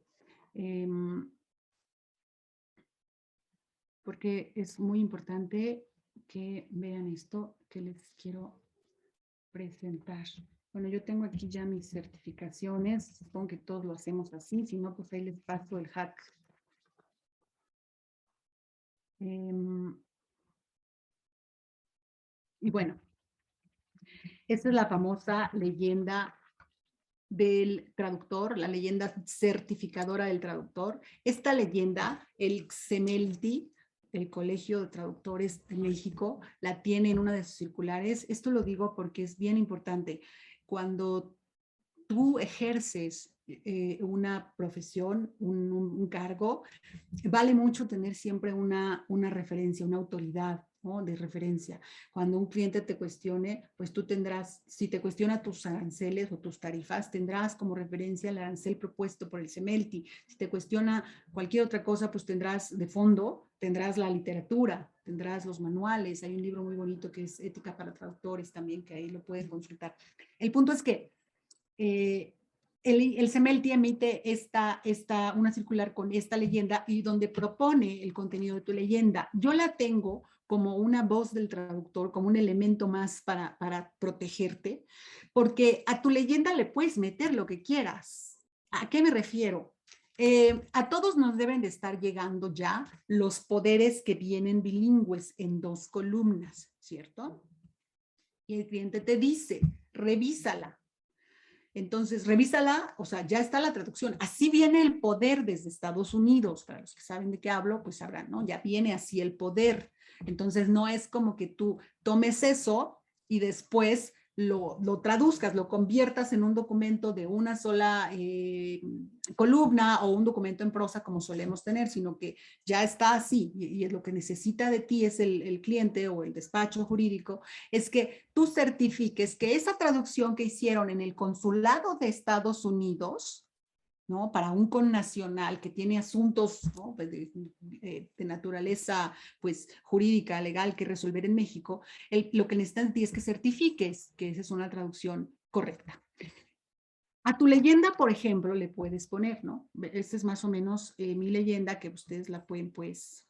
Porque es muy importante que vean esto que les quiero presentar. Bueno, yo tengo aquí ya mis certificaciones, supongo que todos lo hacemos así, si no, pues ahí les paso el hack. Y bueno, esta es la famosa leyenda del traductor, la leyenda certificadora del traductor. Esta leyenda, el CEMELTI, el Colegio de Traductores de México, la tiene en una de sus circulares. Esto lo digo porque es bien importante. Cuando tú ejerces una profesión, un cargo, vale mucho tener siempre una referencia, una autoridad ¿no? De referencia. Cuando un cliente te cuestione, pues tú tendrás, si te cuestiona tus aranceles o tus tarifas, tendrás como referencia el arancel propuesto por el CEMELTI. Si te cuestiona cualquier otra cosa, pues tendrás de fondo, tendrás la literatura, tendrás los manuales. Hay un libro muy bonito que es Ética para Traductores también, que ahí lo pueden consultar. El punto es que el CEMELTI emite una circular con esta leyenda y donde propone el contenido de tu leyenda. Yo la tengo como una voz del traductor, como un elemento más para protegerte, porque a tu leyenda le puedes meter lo que quieras. ¿A qué me refiero? A todos nos deben de estar llegando ya los poderes que vienen bilingües en 2 columnas, ¿cierto? Y el cliente te dice, revísala. Entonces, revísala, o sea, ya está la traducción. Así viene el poder desde Estados Unidos. Para los que saben de qué hablo, pues sabrán, ¿no? Ya viene así el poder. Entonces, no es como que tú tomes eso y después lo traduzcas, lo conviertas en un documento de una sola columna o un documento en prosa como solemos tener, sino que ya está así y lo que necesita de ti es el cliente o el despacho jurídico, es que tú certifiques que esa traducción que hicieron en el consulado de Estados Unidos, ¿no? Para un connacional que tiene asuntos, ¿no? Pues de naturaleza pues, jurídica, legal que resolver en México, lo que necesitan de ti es que certifiques que esa es una traducción correcta. A tu leyenda, por ejemplo, le puedes poner, ¿no? Esta es más o menos mi leyenda que ustedes la pueden pues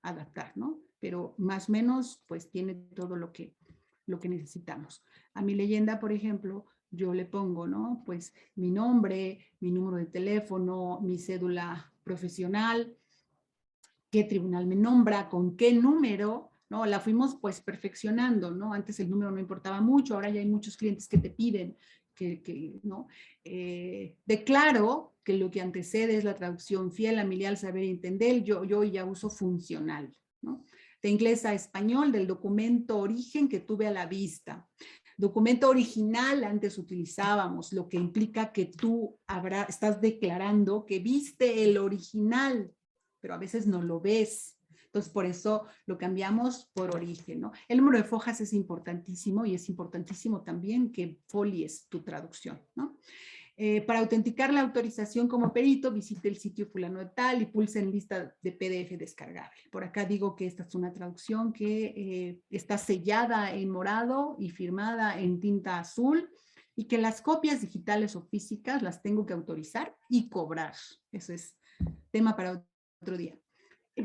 adaptar, ¿no? Pero más o menos pues tiene todo lo que necesitamos. A mi leyenda, por ejemplo, yo le pongo, ¿no? Pues mi nombre, mi número de teléfono, mi cédula profesional, qué tribunal me nombra, con qué número, ¿no? La fuimos pues perfeccionando, ¿no? Antes el número no importaba mucho, ahora ya hay muchos clientes que te piden ¿no? Declaro que lo que antecede es la traducción fiel a mi leal saber y entender, yo ya uso funcional, ¿no? De inglés a español, del documento origen que tuve a la vista. Documento original antes utilizábamos, lo que implica que tú estás declarando que viste el original, pero a veces no lo ves. Entonces, por eso lo cambiamos por origen, ¿no? El número de fojas es importantísimo y es importantísimo también que folies tu traducción, ¿no? Para autenticar la autorización como perito, visite el sitio fulano de tal y pulse en lista de PDF descargable. Por acá digo que esta es una traducción que está sellada en morado y firmada en tinta azul y que las copias digitales o físicas las tengo que autorizar y cobrar. Eso es tema para otro día.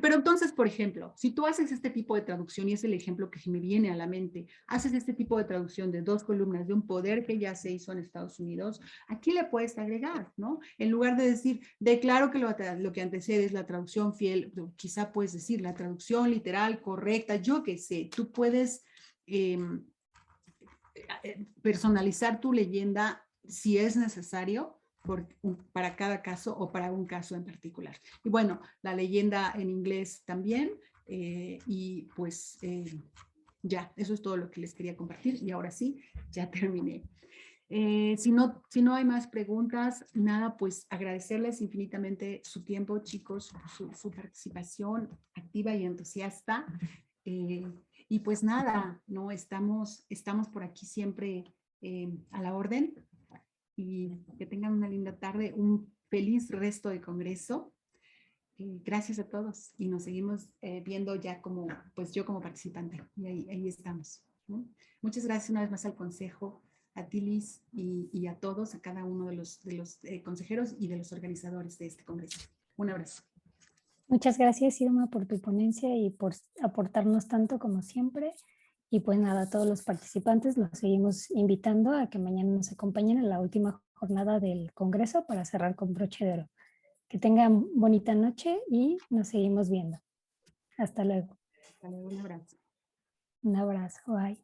Pero entonces, por ejemplo, si tú haces este tipo de traducción, y es el ejemplo que me viene a la mente, haces este tipo de traducción de 2 columnas de un poder que ya se hizo en Estados Unidos, aquí le puedes agregar, ¿no? En lugar de decir, declaro que lo que antecede es la traducción fiel, quizá puedes decir la traducción literal, correcta, yo qué sé, tú puedes personalizar tu leyenda si es necesario, para cada caso o para un caso en particular. Y bueno, la leyenda en inglés también, y pues ya, eso es todo lo que les quería compartir y ahora sí, ya terminé. Si no hay más preguntas, nada, pues agradecerles infinitamente su tiempo, chicos, su participación activa y entusiasta. Y pues nada, no estamos por aquí siempre a la orden y que tengan una linda tarde, un feliz resto de congreso. Gracias a todos y nos seguimos viendo ya como, pues yo como participante y ahí estamos, ¿no? Muchas gracias una vez más al consejo, a ti Liz y a todos, a cada uno de los consejeros y de los organizadores de este congreso. Un abrazo. Muchas gracias, Irma, por tu ponencia y por aportarnos tanto como siempre. Y pues nada, a todos los participantes los seguimos invitando a que mañana nos acompañen en la última jornada del Congreso para cerrar con broche de oro. Que tengan bonita noche y nos seguimos viendo. Hasta luego. Hasta luego, un abrazo. Un abrazo, bye.